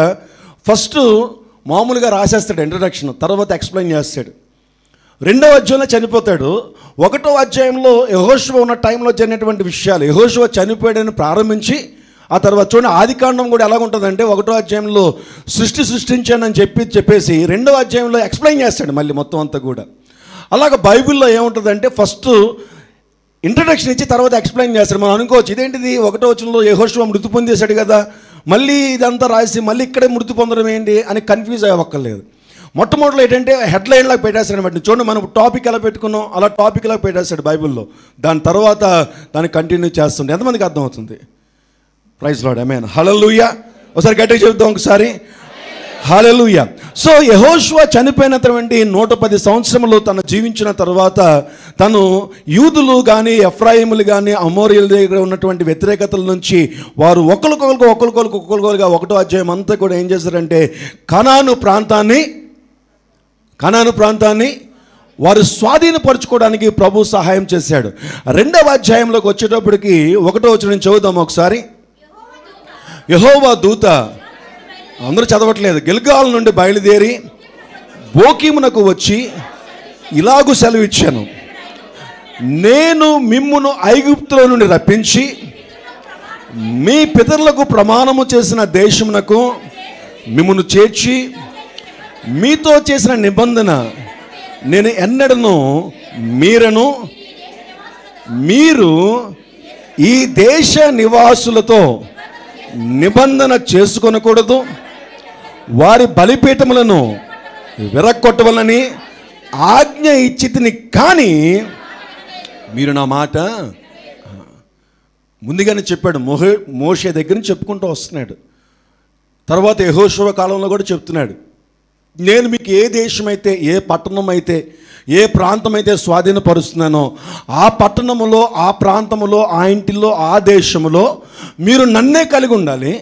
ఫస్ట్ మామూలుగా రాసేస్తాడు ఇంట్రడక్షన్, తర్వాత ఎక్స్ప్లెయిన్ చేస్తాడు. 2వ అధ్యాయంలో చనిపోతాడు. 1వ అధ్యాయంలో యెహోషువ ఉన్న టైంలో జరిగినటువంటి విషయాలు, యెహోషువ చనిపోయాడని ప్రారంభించి ఆ తర్వాత చూడండి ఆదికాండం కూడా ఎలా ఉంటుందంటే 1వ అధ్యాయంలో సృష్టించానని చెప్పేసి 2వ అధ్యాయంలో ఎక్స్ప్లెయిన్ చేస్తాడు మళ్ళీ మొత్తం అంతా కూడా. అలాగ బైబిల్లో ఏముంటుందంటే ఫస్ట్ ఇంట్రడక్షన్ ఇచ్చి తర్వాత ఎక్స్ప్లెయిన్ చేస్తాడు. మనం అనుకోవచ్చు ఇదేంటిది 1వ వచనంలో యెహోషువ మృతి పొందేశాడు కదా, మళ్ళీ ఇదంతా రాసి మళ్ళీ ఇక్కడే మృతి పొందడం ఏంటి అని కన్ఫ్యూజ్ అవ్వక్కర్లేదు. మొట్టమొదటిలో ఏంటంటే హెడ్లైన్లాగా పెట్టేస్తాడు అనమాట. చూడండి మనం టాపిక్ ఎలా పెట్టుకున్నాం అలా టాపిక్లా పెట్టేస్తాడు బైబిల్లో. దాని తర్వాత దాన్ని కంటిన్యూ చేస్తుండే. ఎంతమందికి అర్థమవుతుంది? ప్రైజ్ లార్డ్, ఆమేన్, హల్లెలూయా. ఒకసారి గట్టిగా చెప్తాం ఒకసారి, హల్లెలూయా. సో యెహోషువ చనిపోయినటువంటి 110 సంవత్సరములు తను జీవించిన తర్వాత తను యూదులు కానీ ఎఫ్రాయిములు కానీ అమోరీయుల దగ్గర ఉన్నటువంటి వ్యతిరేకతల నుంచి వారు ఒకరికొకరుగా 1వ అధ్యాయం అంతా కూడా ఏం చేశారంటే కనాను ప్రాంతాన్ని వారు స్వాధీనపరచుకోవడానికి ప్రభు సహాయం చేశాడు. 2వ అధ్యాయంలోకి వచ్చేటప్పటికి 1వ వచనం చదువుదాం ఒకసారి. యెహోవా దూత, అందరూ చదవట్లేదు, గిల్గాల్ నుండి బయలుదేరి బోకీమునకు వచ్చి ఇలాగు సెలవిచ్చాను, నేను మిమ్మును ఐగుప్తులో నుండి రప్పించి మీ పితరులకు ప్రమాణము చేసిన దేశమునకు మిమ్మును చేర్చి మీతో చేసిన నిబంధన నేను ఎన్నడను మీరు ఈ దేశ నివాసులతో నిబంధన చేసుకొనకూడదు, వారి బలిపీఠములను విరక్కొట్టవలని ఆజ్ఞ ఇచ్చితిని, కానీ మీరు నా మాట ముందుగానే చెప్పాడు. మోషే దగ్గర నుంచి చెప్పుకుంటూ వస్తున్నాడు. తర్వాత యెహోషువ కాలంలో కూడా చెప్తున్నాడు, నేను మీకు ఏ దేశమైతే, ఏ పట్టణం అయితే, ఏ ప్రాంతం అయితే స్వాధీనపరుస్తున్నానో ఆ పట్టణములో, ఆ ప్రాంతములో, ఆ ఇంటిలో, ఆ దేశంలో మీరు నన్నే కలిగి ఉండాలి.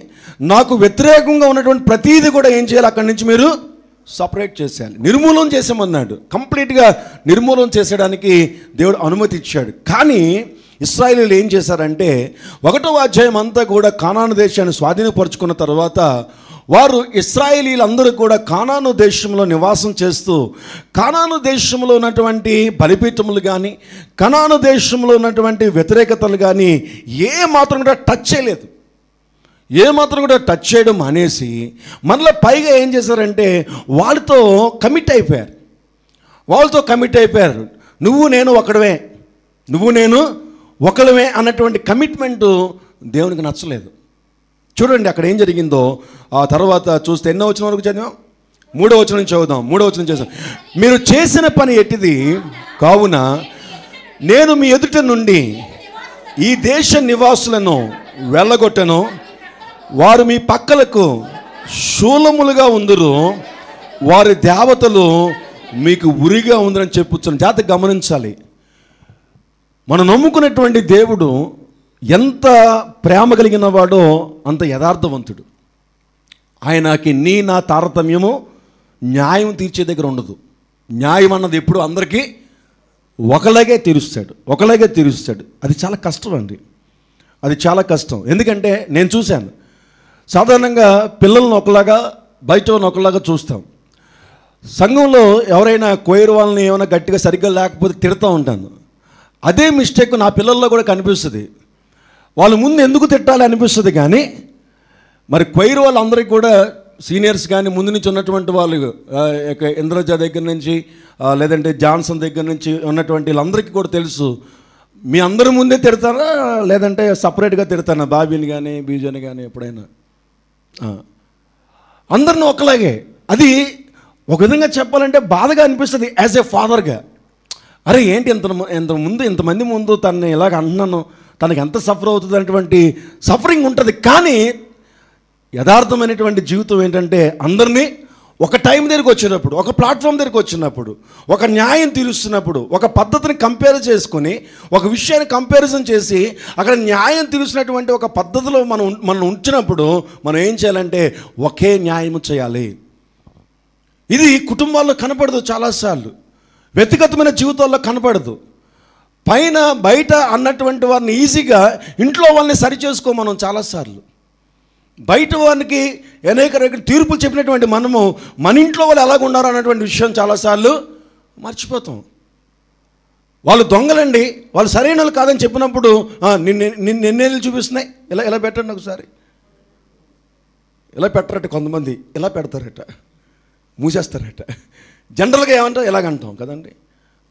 నాకు వ్యతిరేకంగా ఉన్నటువంటి ప్రతీది కూడా ఏం చేయాలి, అక్కడి నుంచి మీరు సపరేట్ చేసేయాలి, నిర్మూలన చేసామన్నాడు. కంప్లీట్గా నిర్మూలన చేసేయడానికి దేవుడు అనుమతి ఇచ్చాడు. కానీ ఇశ్రాయేలీయులు ఏం చేశారంటే 1వ అధ్యాయం అంతా కూడా కానాను దేశాన్ని స్వాధీనపరుచుకున్న తర్వాత వారు ఇశ్రాయేలీలందరూ కూడా కానాను దేశంలో నివాసం చేస్తూ కానాను దేశంలో ఉన్నటువంటి బలిపీఠములు కానీ కానాను దేశంలో ఉన్నటువంటి వ్యతిరేకతలు కానీ ఏ మాత్రం కూడా టచ్ చేయడం అనేసి మళ్ళీ పైగా ఏం చేశారంటే వాళ్ళతో కమిట్ అయిపోయారు. నువ్వు నేను ఒకడమే అన్నటువంటి కమిట్మెంటు దేవునికి నచ్చలేదు. చూడండి అక్కడ ఏం జరిగిందో. ఆ తర్వాత చూస్తే ఎన్నో వచనం వరకు చదివాం? 3వ వచనం నుంచి చదువుదాం. 3వ వచనం చేద్దాం. మీరు చేసిన పని ఎట్టిది కావున నేను మీ ఎదుట నుండి ఈ దేశ నివాసులను వెళ్ళగొట్టను, వారు మీ పక్కలకు శూలములుగా ఉందురు, వారి దేవతలు మీకు ఉరిగా ఉందని చెప్పుచ్చాను. జాగ్రత్తగా గమనించాలి. మనం నమ్ముకున్నటువంటి దేవుడు ఎంత ప్రేమ కలిగిన వాడో అంత యథార్థవంతుడు. ఆయనకి నా తారతమ్యము న్యాయం తీర్చే దగ్గర ఉండదు. న్యాయం అన్నది ఎప్పుడు అందరికీ ఒకలాగే తీరుస్తాడు. అది చాలా కష్టం అండి, అది చాలా కష్టం. ఎందుకంటే నేను చూశాను, సాధారణంగా పిల్లల్ని ఒకలాగా బయట ఒకలాగా చూస్తాం. సంఘంలో ఎవరైనా కోయరు వాళ్ళని ఏమైనా గట్టిగా సరిగ్గా లేకపోతే తిడతా ఉంటాను. అదే మిస్టేక్ నా పిల్లల్లో కూడా కనిపిస్తుంది. వాళ్ళ ముందు ఎందుకు తిట్టాలి అనిపిస్తుంది, కానీ మరి కొయిర్ వాళ్ళందరికీ కూడా సీనియర్స్ కానీ ముందు నుంచి ఉన్నటువంటి వాళ్ళు, ఇంద్రజ దగ్గర నుంచి లేదంటే జాన్సన్ దగ్గర నుంచి ఉన్నటువంటి వీళ్ళందరికీ కూడా తెలుసు, మీ అందరి ముందే తిడతారా లేదంటే సపరేట్గా తిడతానా బాబీని కానీ బీజని కానీ ఎప్పుడైనా. అందరిని ఒకలాగే. అది ఒక విధంగా చెప్పాలంటే బాధగా అనిపిస్తుంది యాజ్ ఏ ఫాదర్గా. అరే ఏంటి ఇంతమంది ముందు తనని ఇలాగ అంటున్నాను, తనకి ఎంత సఫర్ అవుతుంది అనేటువంటి సఫరింగ్ ఉంటుంది. కానీ యథార్థమైనటువంటి జీవితం ఏంటంటే అందరినీ ఒక టైం దగ్గరికి వచ్చినప్పుడు, ఒక ప్లాట్ఫామ్ దగ్గరికి వచ్చినప్పుడు, ఒక న్యాయం తీరుస్తున్నప్పుడు, ఒక పద్ధతిని కంపేర్ చేసుకొని, ఒక విషయాన్ని కంపారిజన్ చేసి అక్కడ న్యాయం తీరుస్తున్నటువంటి ఒక పద్ధతిలో మనం ఉంచినప్పుడు మనం ఏం చేయాలంటే ఒకే న్యాయం చేయాలి. ఇది కుటుంబాల్లో కనపడదు, చాలాసార్లు వ్యక్తిగతమైన జీవితాల్లో కనపడదు. పైన బయట అన్నటువంటి వారిని ఈజీగా ఇంట్లో వాళ్ళని సరి చేసుకో మనం చాలాసార్లు. బయట వారికి అనేక రకాల తీర్పులు చెప్పినటువంటి మనము మన ఇంట్లో వాళ్ళు ఎలాగ ఉన్నారు అన్నటువంటి విషయం చాలాసార్లు మర్చిపోతాం. వాళ్ళు దొంగలండి, వాళ్ళు సరైన వాళ్ళు కాదని చెప్పినప్పుడు నిన్నేళ్ళు చూపిస్తున్నాయి, ఇలా పెట్టండి ఒకసారి, ఇలా పెట్టరట, కొంతమంది ఇలా పెడతారట, మూసేస్తారట. జనరల్గా ఏమంటాం ఇలాగంటాం కదండి.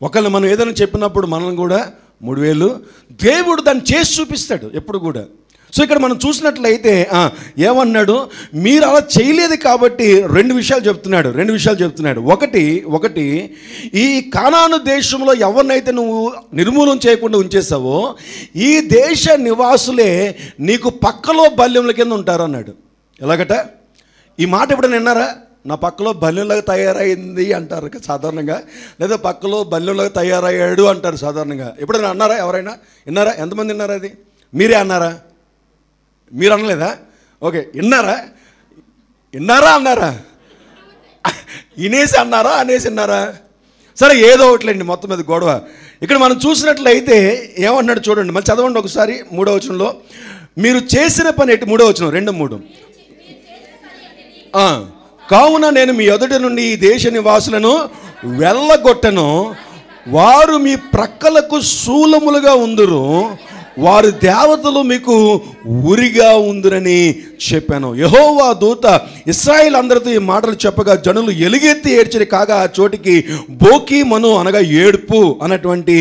ఒకళ్ళు మనం ఏదైనా చెప్పినప్పుడు మనం కూడా 3000 దేవుడు దాన్ని చేసి చూపిస్తాడు ఎప్పుడు కూడా. సో ఇక్కడ మనం చూసినట్లయితే ఏమన్నాడు, మీరు అలా చేయలేదు కాబట్టి రెండు విషయాలు చెప్తున్నాడు. ఒకటి ఈ కానాను దేశంలో ఎవరినైతే నువ్వు నిర్మూలన చేయకుండా ఉంచేసావో ఈ దేశ నివాసులే నీకు పక్కలో బల్యముల కింద ఉంటారు అన్నాడు. ఎలాగట? ఈ మాట ఎప్పుడైనా విన్నారా? నా పక్కలో బల్యంలాగా తయారైంది అంటారు సాధారణంగా, లేదా పక్కలో బల్యంలాగా తయారయ్యాడు అంటారు సాధారణంగా. ఎప్పుడైనా అన్నారా? ఎవరైనా విన్నారా? ఎంతమంది విన్నారా? అది మీరే అన్నారా? మీరు అనలేదా? ఓకే, విన్నారా అన్నారా? అనేసి అన్నారా? సరే, ఏదో ఒకట్లేండి, మొత్తం మీద గొడవ. ఇక్కడ మనం చూసినట్లయితే ఏమన్నాడు చూడండి, మళ్ళీ చదవండి ఒకసారి 3వ వచనంలో. మీరు చేసిన పని ఎట్టి, 3వ వచనం 2-3. కావున నేను మీ ఎదుటి నుండి ఈ దేశ నివాసులను వెళ్ళగొట్టను, వారు మీ ప్రక్కలకు శూలములుగా ఉందురు, వారి దేవతలు మీకు ఉరిగా ఉందురని చెప్పాను. యెహోవా దూత ఇశ్రాయేలు అందరితో ఈ మాటలు చెప్పగా జనులు ఎలుగెత్తి ఏడ్చిరి. కాగా ఆ చోటికి బోకీమను అనగా ఏడుపు అన్నటువంటి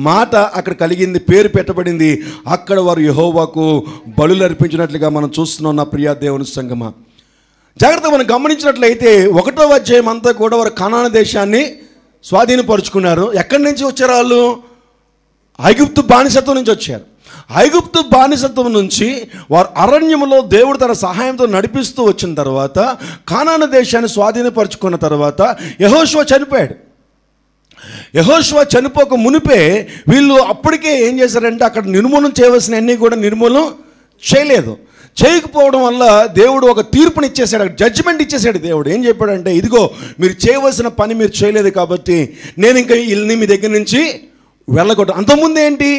మాట అక్కడ కలిగింది, పేరు పెట్టబడింది. అక్కడ వారు యెహోవాకు బలులు అర్పించినట్లుగా మనం చూస్తున్నాం. నా ప్రియా దేవుని సంగమా, జాగ్రత్తగా మనం గమనించినట్లయితే 1వ అధ్యాయం అంతా కూడా వారు కనాను దేశాన్ని స్వాధీనపరుచుకున్నారు. ఎక్కడి నుంచి వచ్చారు వాళ్ళు? ఐగుప్తు బానిసత్వం నుంచి వచ్చారు. ఐగుప్తు బానిసత్వం నుంచి వారు అరణ్యములో దేవుడు తన సహాయంతో నడిపిస్తూ వచ్చిన తర్వాత కానాను దేశాన్ని స్వాధీనపరుచుకున్న తర్వాత యెహోషువ చనిపోయాడు. యెహోషువ చనిపోక మునిపే వీళ్ళు అప్పటికే ఏం చేశారంటే అక్కడ నిర్మూలన చేయవలసిన అన్నీ కూడా నిర్మూలన చేయకపోవడం వల్ల దేవుడు ఒక తీర్పుని ఇచ్చేసాడు, అక్కడ జడ్జిమెంట్ ఇచ్చేసాడు. దేవుడు ఏం చెప్పాడంటే, ఇదిగో మీరు చేయవలసిన పని మీరు చేయలేదు కాబట్టి నేను ఇంకా వీళ్ళని మీ దగ్గర నుంచి వెళ్ళగొట్టాను. అంతకుముందు ఏంటి,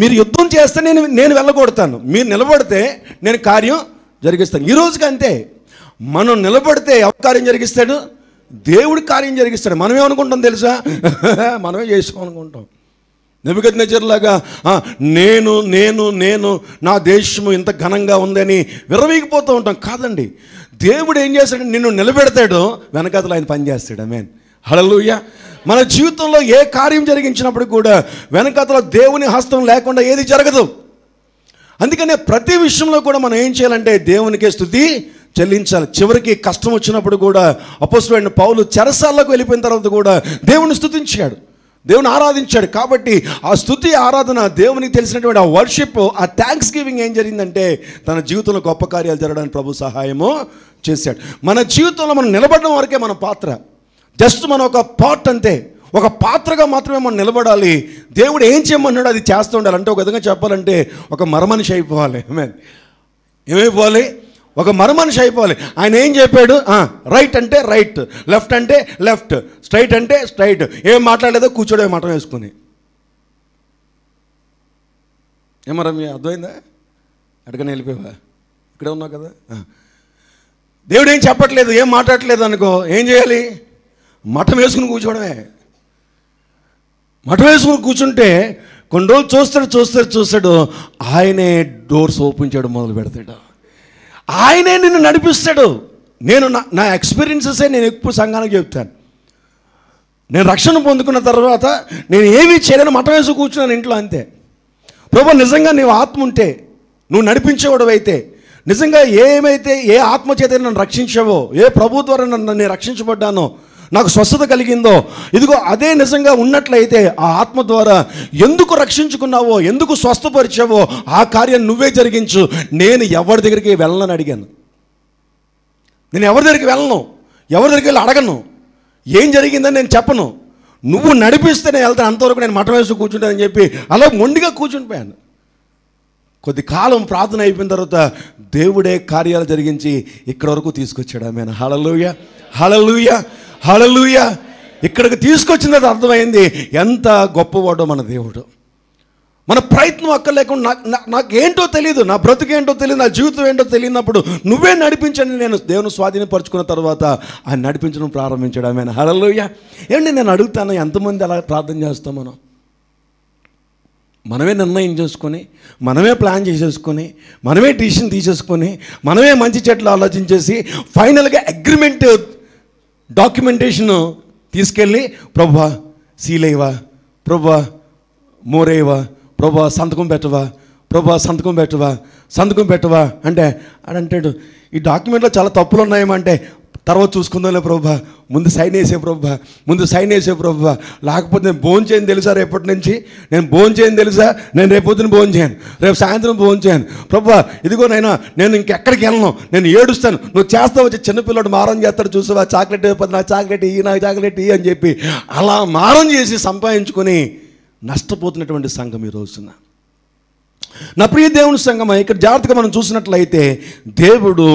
మీరు యుద్ధం చేస్తే నేను వెళ్ళగొడతాను, మీరు నిలబడితే నేను కార్యం జరిగిస్తాను. ఈ రోజుకి అంతే, మనం నిలబడితే ఎవరి కార్యం జరిగిస్తాడు? దేవుడి కార్యం జరిగిస్తాడు. మనమేమనుకుంటాం తెలుసా? మనమే చేసుకోవాలనుకుంటాం. నెబుకద్నెజరులాగా నేను నేను నేను నా దేశము ఇంత ఘనంగా ఉందని విర్రవీగిపోతూ ఉంటాం. కాదండి, దేవుడు ఏం చేస్తాడు? నిన్ను నిలబెడతాడు, వెనకాతలు ఆయన పనిచేస్తాడు. ఆమేన్, హల్లెలూయా. మన జీవితంలో ఏ కార్యం జరిగించినప్పుడు కూడా వెనకాతల దేవుని హస్తం లేకుండా ఏది జరగదు. అందుకనే ప్రతి విషయంలో కూడా మనం ఏం చేయాలంటే దేవునికే స్తుతి చెల్లించాలి. చివరికి కష్టం వచ్చినప్పుడు కూడా అపోస్తలుడైన పౌలు చెరసాలకు వెళ్ళిపోయిన తర్వాత కూడా దేవుని స్తుతించాడు, దేవుని ఆరాధించాడు. కాబట్టి ఆ స్తుతి ఆరాధన, దేవునికి తెలిసినటువంటి ఆ వర్షిప్, ఆ థ్యాంక్స్ గివింగ్ ఏం జరిగిందంటే తన జీవితంలో గొప్ప కార్యాలు జరగడానికి ప్రభు సహాయము చేశాడు. మన జీవితంలో మనం నిలబడడం వరకే మన పాత్ర. జస్ట్ మనం ఒక పార్ట్ అంతే, ఒక పాత్రగా మాత్రమే మనం నిలబడాలి. దేవుడు ఏం చేయమన్నాడు అది చేస్తూ ఉండాలి. అంటే ఒక విధంగా చెప్పాలంటే ఒక మరమనిషి అయిపోవాలి. ఏమైపోవాలి? ఒక మరమనిషి అయిపోవాలి. ఆయన ఏం చెప్పాడు, రైట్ అంటే రైట్, లెఫ్ట్ అంటే లెఫ్ట్, స్ట్రైట్ అంటే స్ట్రైట్. ఏం మాట్లాడలేదో కూర్చోడే మాట వేసుకుని. ఏమరమ్య అర్థమైందా? అడగని వెళ్ళిపోయావా? ఇక్కడే ఉన్నావు కదా. దేవుడు ఏం చెప్పట్లేదు, ఏం మాట్లాడట్లేదు అనుకో, ఏం చేయాలి? మఠం వేసుకుని కూర్చోవడమే. మఠం వేసుకుని కూర్చుంటే కొన్ని రోజులు చూస్తాడు ఆయనే డోర్స్ ఓపెన్ చేయడం మొదలు పెడతాడు. ఆయనే నిన్ను నడిపిస్తాడు. నేను నా ఎక్స్పీరియన్సెసే నేను ఎక్కువ సంఘానికి చెప్తాను. నేను రక్షణ పొందుకున్న తర్వాత నేను ఏమీ చేయలేను, మఠం వేసి కూర్చున్నాను ఇంట్లో అంతే. ప్రభు నిజంగా నీవు ఆత్మ ఉంటే, నువ్వు నడిపించేవాడు అయితే, నిజంగా ఏ ఆత్మ చేత నన్ను రక్షించావో, ఏ ప్రభు ద్వారా నేను రక్షించబడ్డానో, నాకు స్వస్థత కలిగిందో, ఇదిగో అదే నిజంగా ఉన్నట్లయితే ఆ ఆత్మ ద్వారా ఎందుకు రక్షించుకున్నావో, ఎందుకు స్వస్థపరిచావో ఆ కార్యం నువ్వే జరిగించు. నేను ఎవరి దగ్గరికి వెళ్ళనని అడిగాను. నేను ఎవరి దగ్గరికి వెళ్ళను, ఎవరి దగ్గరికి వెళ్ళి అడగను, ఏం జరిగిందని నేను చెప్పను. నువ్వు నడిపిస్తే నేను వెళ్తాను, అంతవరకు నేను మఠం వేసి కూర్చుంటానని చెప్పి అలా మొండిగా కూర్చుండిపోయాను. కొద్ది కాలం ప్రార్థన అయిపోయిన తర్వాత దేవుడే కార్యాలు జరిగించి ఇక్కడ వరకు తీసుకొచ్చాడు. ఆమేన్. హల్లెలూయా, హల్లెలూయా, హల్లెలూయా. ఇక్కడికి తీసుకొచ్చినది అర్థమైంది ఎంత గొప్పవాడో మన దేవుడు. మన ప్రయత్నం అక్కర్లేకుండా నాకేంటో తెలియదు, నా బ్రతుకేంటో తెలియదు, నా జీవితం ఏంటో తెలియనప్పుడు నువ్వే నడిపించండి. నేను దేవుని స్వాధీనపరుచుకున్న తర్వాత ఆయన నడిపించడం ప్రారంభించాడు. ఆమేన్. హల్లెలూయా. ఏమండి నేను అడుగుతాను, ఎంతమంది అలా ప్రార్థన చేస్తాం? మనమే నిర్ణయం చేసుకొని, మనమే ప్లాన్ చేసేసుకొని, మనమే డిసిషన్ తీసేసుకొని, మనమే మంచి చెట్లు ఆలోచించేసి ఫైనల్గా అగ్రిమెంట్ డాక్యుమెంటేషన్ తీసుకెళ్ళి ప్రభువా సీలేవా, ప్రభువా మోరేవా, ప్రభువా సంతకం పెట్టవా, ప్రభువా సంతకం పెట్టవా అంటే ఆడంటాడు ఈ డాక్యుమెంట్లో చాలా తప్పులు ఉన్నాయేమంటే తర్వాత చూసుకుందాంలే ప్రభువా, ముందు సైన్ వేసే ప్రభువా, లేకపోతే నేను భోజనం చేయను తెలుసా, రేపటి నుంచి నేను భోజనం చేయను తెలుసా, నేను రేపొద్దున భోజనం చేయను, రేపు సాయంత్రం భోజనం చేయను ప్రభువా, ఇదిగో నేను ఇంకెక్కడికి వెళ్ళను, నేను ఏడుస్తాను, నువ్వు చేస్తావు. వచ్చి చిన్నపిల్లడు మారం చేస్తాడు చూసావా, చాక్లెట్ నాకు చాక్లెట్ ఇయ్యి అని చెప్పి అలా మారం చేసి సంపాదించుకొని నష్టపోతున్నటువంటి సంఘం ఈ రోజున. నా ప్రియ దేవుని సంగమా, ఇక్కడ జాగ్రత్తగా మనం చూసినట్లయితే దేవుడు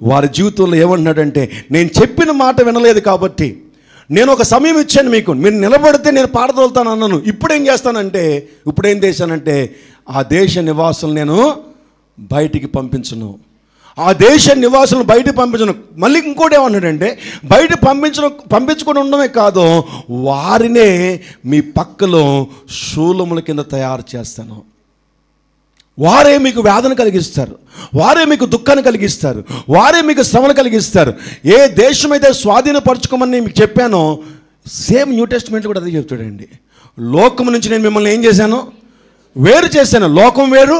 వారి జీవితంలో ఏమన్నాడంటే, నేను చెప్పిన మాట వినలేదు కాబట్టి నేను ఒక సమయం ఇచ్చాను మీకు, మీరు నిలబడితే నేను పారదోలుతాను అన్నాను. ఇప్పుడేం చేశానంటే ఆ దేశ నివాసులు నేను బయటికి పంపించను, ఆ దేశ నివాసులను బయటికి పంపించను. మళ్ళీ ఇంకోటి ఏమన్నాడంటే, బయట పంపించుకొని ఉండడమే కాదు, వారినే మీ పక్కలో శూలముల కింద తయారు చేస్తాను. వారే మీకు వేదన కలిగిస్తారు, వారే మీకు దుఃఖాన్ని కలిగిస్తారు, వారే మీకు శ్రమను కలిగిస్తారు. ఏ దేశమైతే స్వాధీనపరచుకోమని మీకు చెప్పానో సేమ్ న్యూ టెస్ట్మెంట్లో కూడా అదే చెప్తాడండి. లోకం నుంచి నేను మిమ్మల్ని ఏం చేశాను? వేరు చేశాను. లోకం వేరు,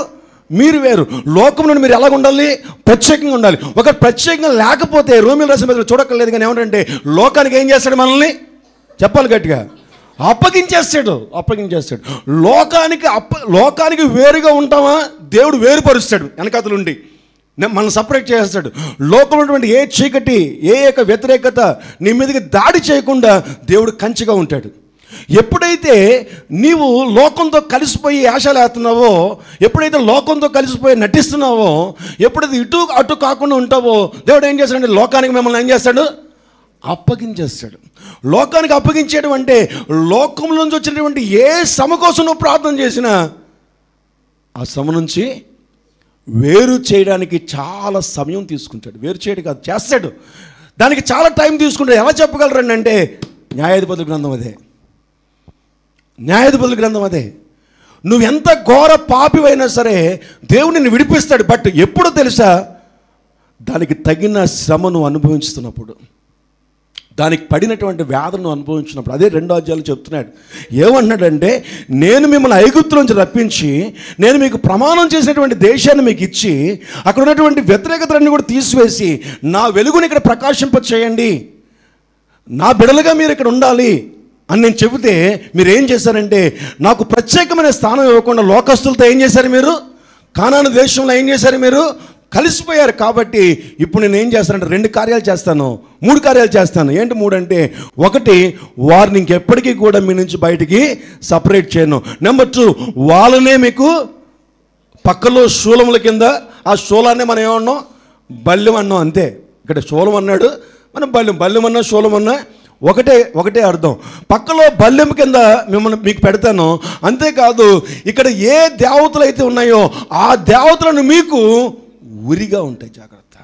మీరు వేరు. లోకం నుండి మీరు ఎలాగ ఉండాలి? ప్రత్యేకంగా ఉండాలి. ఒక ప్రత్యేకంగా లేకపోతే రోమిల రాసిన పత్రిక చూడక్కర్లేదు కానీ ఏమంటే లోకానికి ఏం చేస్తాడు? మనల్ని చెప్పాలి గట్టిగా, అప్పగించేస్తాడు. లోకానికి వేరుగా ఉంటామా? దేవుడు వేరుపరుస్తాడు వెనకాతలు ఉండి మనం సపరేట్ చేస్తాడు. లోకంలో ఉన్నటువంటి ఏ చీకటి, ఏ వ్యతిరేకత నీ మీదకి దాడి చేయకుండా దేవుడు కంచిగా ఉంటాడు. ఎప్పుడైతే నీవు లోకంతో కలిసిపోయి ఆశలు వేస్తున్నావో, ఎప్పుడైతే లోకంతో కలిసిపోయి నటిస్తున్నావో, ఎప్పుడైతే ఇటు అటు కాకుండా ఉంటావో, దేవుడు ఏం చేస్తాడంటే లోకానికి మిమ్మల్ని ఏం చేస్తాడు? అప్పగించేస్తాడు. లోకానికి అప్పగించేయడం అంటే లోకంలో నుంచి వచ్చినటువంటి ఏ శ్రమ కోసం నువ్వు ప్రార్థన చేసినా ఆ శ్రమ నుంచి వేరు చేయడానికి చాలా సమయం తీసుకుంటాడు. వేరు చేయడం కాదు, చేస్తాడు. దానికి చాలా టైం తీసుకుంటాడు. ఎలా చెప్పగలరండి అంటే న్యాయాధిపతుల గ్రంథం అదే. నువ్వెంత ఘోర పాపివైనా సరే దేవుడు నిన్ను విడిపిస్తాడు. బట్ ఎప్పుడో తెలుసా? దానికి తగిన శ్రమను అనుభవిస్తున్నప్పుడు, దానికి పడినటువంటి వేదనను అనుభవించినప్పుడు అదే 2వ అధ్యాయంలో చెప్తున్నాడు. ఏమన్నాడంటే, నేను మిమ్మల్ని ఐగుప్తు నుంచి రప్పించి నేను మీకు ప్రమాణం చేసినటువంటి దేశాన్ని మీకు ఇచ్చి అక్కడ ఉన్నటువంటి వ్యతిరేకతలన్నీ కూడా తీసివేసి నా వెలుగుని ఇక్కడ ప్రకాశింప చేయండి, నా బిడలుగా మీరు ఇక్కడ ఉండాలి అని నేను చెబితే మీరు ఏం చేశారంటే, నాకు ప్రత్యేకమైన స్థానం ఇవ్వకుండా లోకస్తులతో ఏం చేశారు, మీరు కానాను దేశంలో ఏం చేశారు, మీరు కలిసిపోయారు. కాబట్టి ఇప్పుడు నేను ఏం చేస్తానంటే 2 కార్యాలు చేస్తాను, 3 కార్యాలు చేస్తాను. ఏంటి 3 అంటే, 1 వారిని ఇంకెప్పటికీ కూడా మీ నుంచి బయటికి సపరేట్ చేయను. నెంబర్ 2 వాళ్ళనే మీకు పక్కలో శూలముల కింద, ఆ శూలాన్ని మనం ఏమన్నాం, బల్యం అన్నాం. అంతే. ఇక్కడ శూలం అన్నాడు, మనం బల్యం అన్నా శూలం అన్నా ఒకటే అర్థం. పక్కలో బల్యం కింద మిమ్మల్ని మీకు పెడతాను. అంతేకాదు ఇక్కడ ఏ దేవతలు అయితే ఉన్నాయో ఆ దేవతలను మీకు ఉరిగా ఉంటాయి, జాగ్రత్త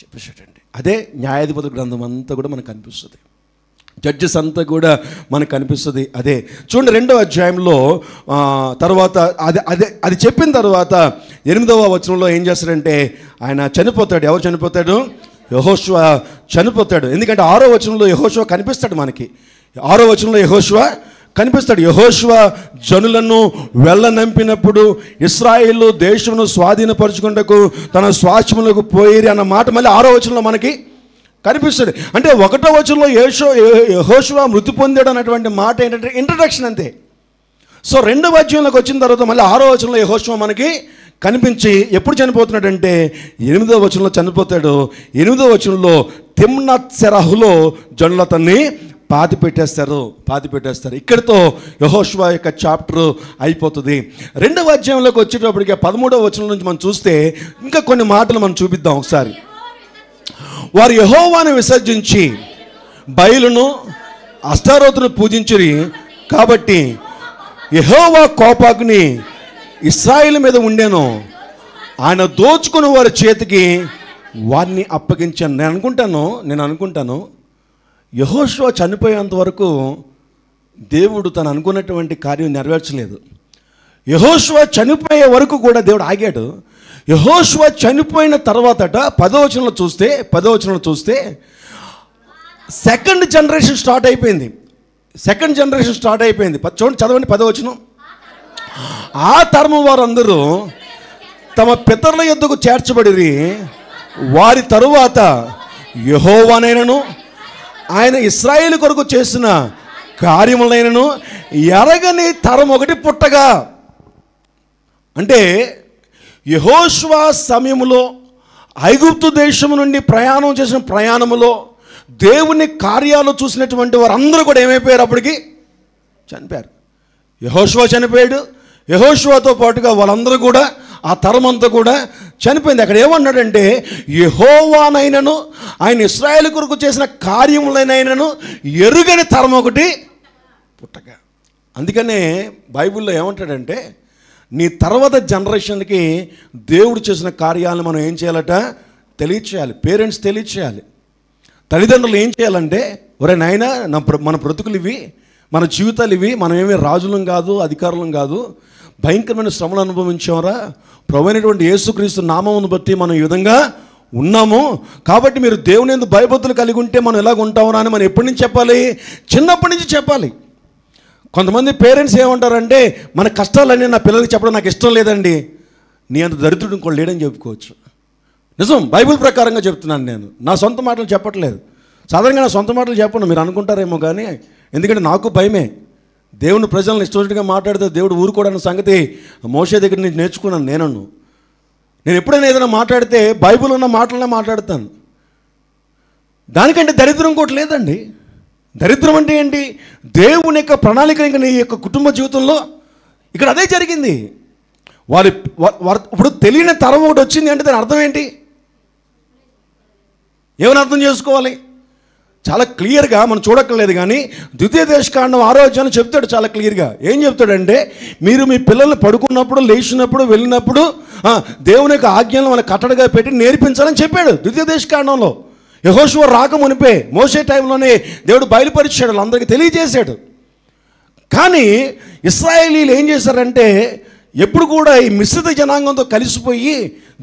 చెప్పేసేటండి. అదే న్యాయాధిపతుల గ్రంథం అంతా కూడా మనకు కనిపిస్తుంది, జడ్జెస్ అంతా కూడా మనకు కనిపిస్తుంది. అదే చూడండి 2వ అధ్యాయంలో తర్వాత అది చెప్పిన తర్వాత 8వ వచనంలో ఏం చేస్తాడంటే, ఆయన చనిపోతాడు. ఎవరు చనిపోతాడు? యెహోషువ చనిపోతాడు. ఎందుకంటే 6వ వచనంలో యెహోషువ కనిపిస్తాడు మనకి. 6వ వచనంలో యెహోషువ కనిపిస్తాడు. యెహోషువ జనులను వెళ్ళనంపినప్పుడు ఇశ్రాయేలు దేశమును స్వాధీనపరచుకుంటకు తన స్వాస్థ్యములకు పోయిరి అన్న మాట మళ్ళీ 6వ వచనంలో మనకి కనిపిస్తుంది. అంటే 1వ వచనంలో యెహోషువ మృతి పొందాడు అన్నటువంటి మాట ఏంటంటే ఇంట్రడక్షన్ అంతే. సో 2వ అధ్యాయంలోకి వచ్చిన తర్వాత మళ్ళీ 6వ వచనంలో యెహోషువ మనకి కనిపించి ఎప్పుడు చనిపోతున్నాడంటే 8వ వచనంలో చనిపోతాడు. 8వ వచనంలో తిమ్నత్ సెరహులో జనులు అతన్ని పాతి పెట్టేస్తారు. ఇక్కడితో యెహోషువ యొక్క చాప్టర్ అయిపోతుంది. 2వ అధ్యాయంలోకి వచ్చేటప్పటికి 13వ వచనం నుంచి మనం చూస్తే ఇంకా కొన్ని మాటలు మనం చూపిద్దాం ఒకసారి. వారు యెహోవాను విసర్జించి బయలును అష్టారోతును పూజించిరి కాబట్టి యెహోవా కోపాగ్ని ఇశ్రాయేలు మీద ఉండేను, ఆయన దోచుకుని వారి చేతికి వారిని అప్పగించాను. నేను అనుకుంటాను యెహోషువ చనిపోయేంత వరకు దేవుడు తను అనుకున్నటువంటి కార్యం నెరవేర్చలేదు. యెహోషువ చనిపోయే వరకు కూడా దేవుడు ఆగాడు. యెహోషువ చనిపోయిన తర్వాతట 10వ వచనంలో చూస్తే సెకండ్ జనరేషన్ స్టార్ట్ అయిపోయింది. చూడండి, చదవండి 10వ వచనం. ఆ తరము వారందరూ తమ పితరుల యొద్దకు చేర్చబడిరి. వారి తరువాత యెహోవానైనను ఆయన ఇశ్రాయేలు కొరకు చేసిన కార్యములైనను ఎరగని తరం ఒకటి పుట్టగా, అంటే యెహోషువ సమయములో ఐగుప్తు దేశము నుండి ప్రయాణం చేసిన ప్రయాణములో దేవుని కార్యాలు చూసినటువంటి వారందరూ కూడా ఏమైపోయారు, అప్పటికి చనిపోయారు. యెహోషువ చనిపోయాడు. యెహోషువతో పాటుగా వాళ్ళందరూ కూడా ఆ తరం అంతా కూడా చనిపోయింది. అక్కడ ఏమన్నాడంటే, యెహోవానైనను ఆయన ఇశ్రాయేలు కొరకు చేసిన కార్యములైనను ఎరుగని తరం ఒకటి పుట్టగా. అందుకనే బైబిల్లో ఏమంటాడంటే, నీ తర్వాత జనరేషన్కి దేవుడు చేసిన కార్యాలను మనం ఏం చేయాలట, తెలియచేయాలి. పేరెంట్స్ తెలియచేయాలి. తల్లిదండ్రులు ఏం చేయాలంటే, ఒరే నాయనా, మన బ్రతుకులు ఇవి, మన జీవితాలు ఇవి, మనం ఏమీ రాజులం కాదు, అధికారులం కాదు, భయంకరమైన శ్రమలు అనుభవించామరా, ప్రభువైనటువంటి యేసుక్రీస్తు నామమును బట్టి మనం ఈ విధంగా ఉన్నాము. కాబట్టి మీరు దేవుని యందు భయభక్తులు కలిగి ఉంటే మనం ఎలాగ ఉంటామరా అని మనం ఎప్పటి నుంచి చెప్పాలి, చిన్నప్పటి నుంచి చెప్పాలి. కొంతమంది పేరెంట్స్ ఏమంటారంటే, మన కష్టాలన్నీ నా పిల్లలకి చెప్పడం నాకు ఇష్టం లేదండి. నీ అంత దరిద్రుడు ఇంకోటి లేడని చెప్పుకోవచ్చు. నిజం, బైబిల్ ప్రకారంగా చెప్తున్నాను నేను, నా సొంత మాటలు చెప్పట్లేదు. సాధారణంగా నా సొంత మాటలు చెప్పను, మీరు అనుకుంటారేమో కానీ, ఎందుకంటే నాకు భయమే. దేవుని ప్రజలను ఇష్టంగా మాట్లాడితే దేవుడు ఊరుకోవడానికి సంగతి మోషే దగ్గర నుంచి నేర్చుకున్నాను. నేను ఎప్పుడైనా ఏదైనా మాట్లాడితే బైబిల్ ఉన్న మాటలనే మాట్లాడతాను. దానికంటే దరిద్రం ఇంకోటి లేదండి. దరిద్రం అంటే ఏంటి? దేవుని యొక్క ప్రణాళిక ఇంకా నీ యొక్క కుటుంబ జీవితంలో ఇక్కడ అదే జరిగింది. ఇప్పుడు తెలియని తరం ఒకటి వచ్చింది అంటే దాని అర్థం ఏంటి? ఏమని అర్థం చేసుకోవాలి? చాలా క్లియర్గా మనం చూడక్కర్లేదు కానీ ద్వితీయోపదేశకాండం 6వ అధ్యాయంలో చెప్తాడు చాలా క్లియర్గా. ఏం చెప్తాడంటే, మీరు మీ పిల్లల్ని పడుకున్నప్పుడు, లేచినప్పుడు, వెళ్ళినప్పుడు దేవుని యొక్క ఆజ్ఞలను వాళ్ళకి కట్టడగా పెట్టి నేర్పించాలని చెప్పాడు ద్వితీయోపదేశకాండంలో. యెహోషువ రాక మునిపే మోషే టైంలోనే దేవుడు బయలుపరిచాడు, వాళ్ళందరికీ తెలియజేశాడు. కానీ ఇశ్రాయేలీలు ఏం చేశారంటే, ఎప్పుడు కూడా ఈ మిశ్రిత జనాంగంతో కలిసిపోయి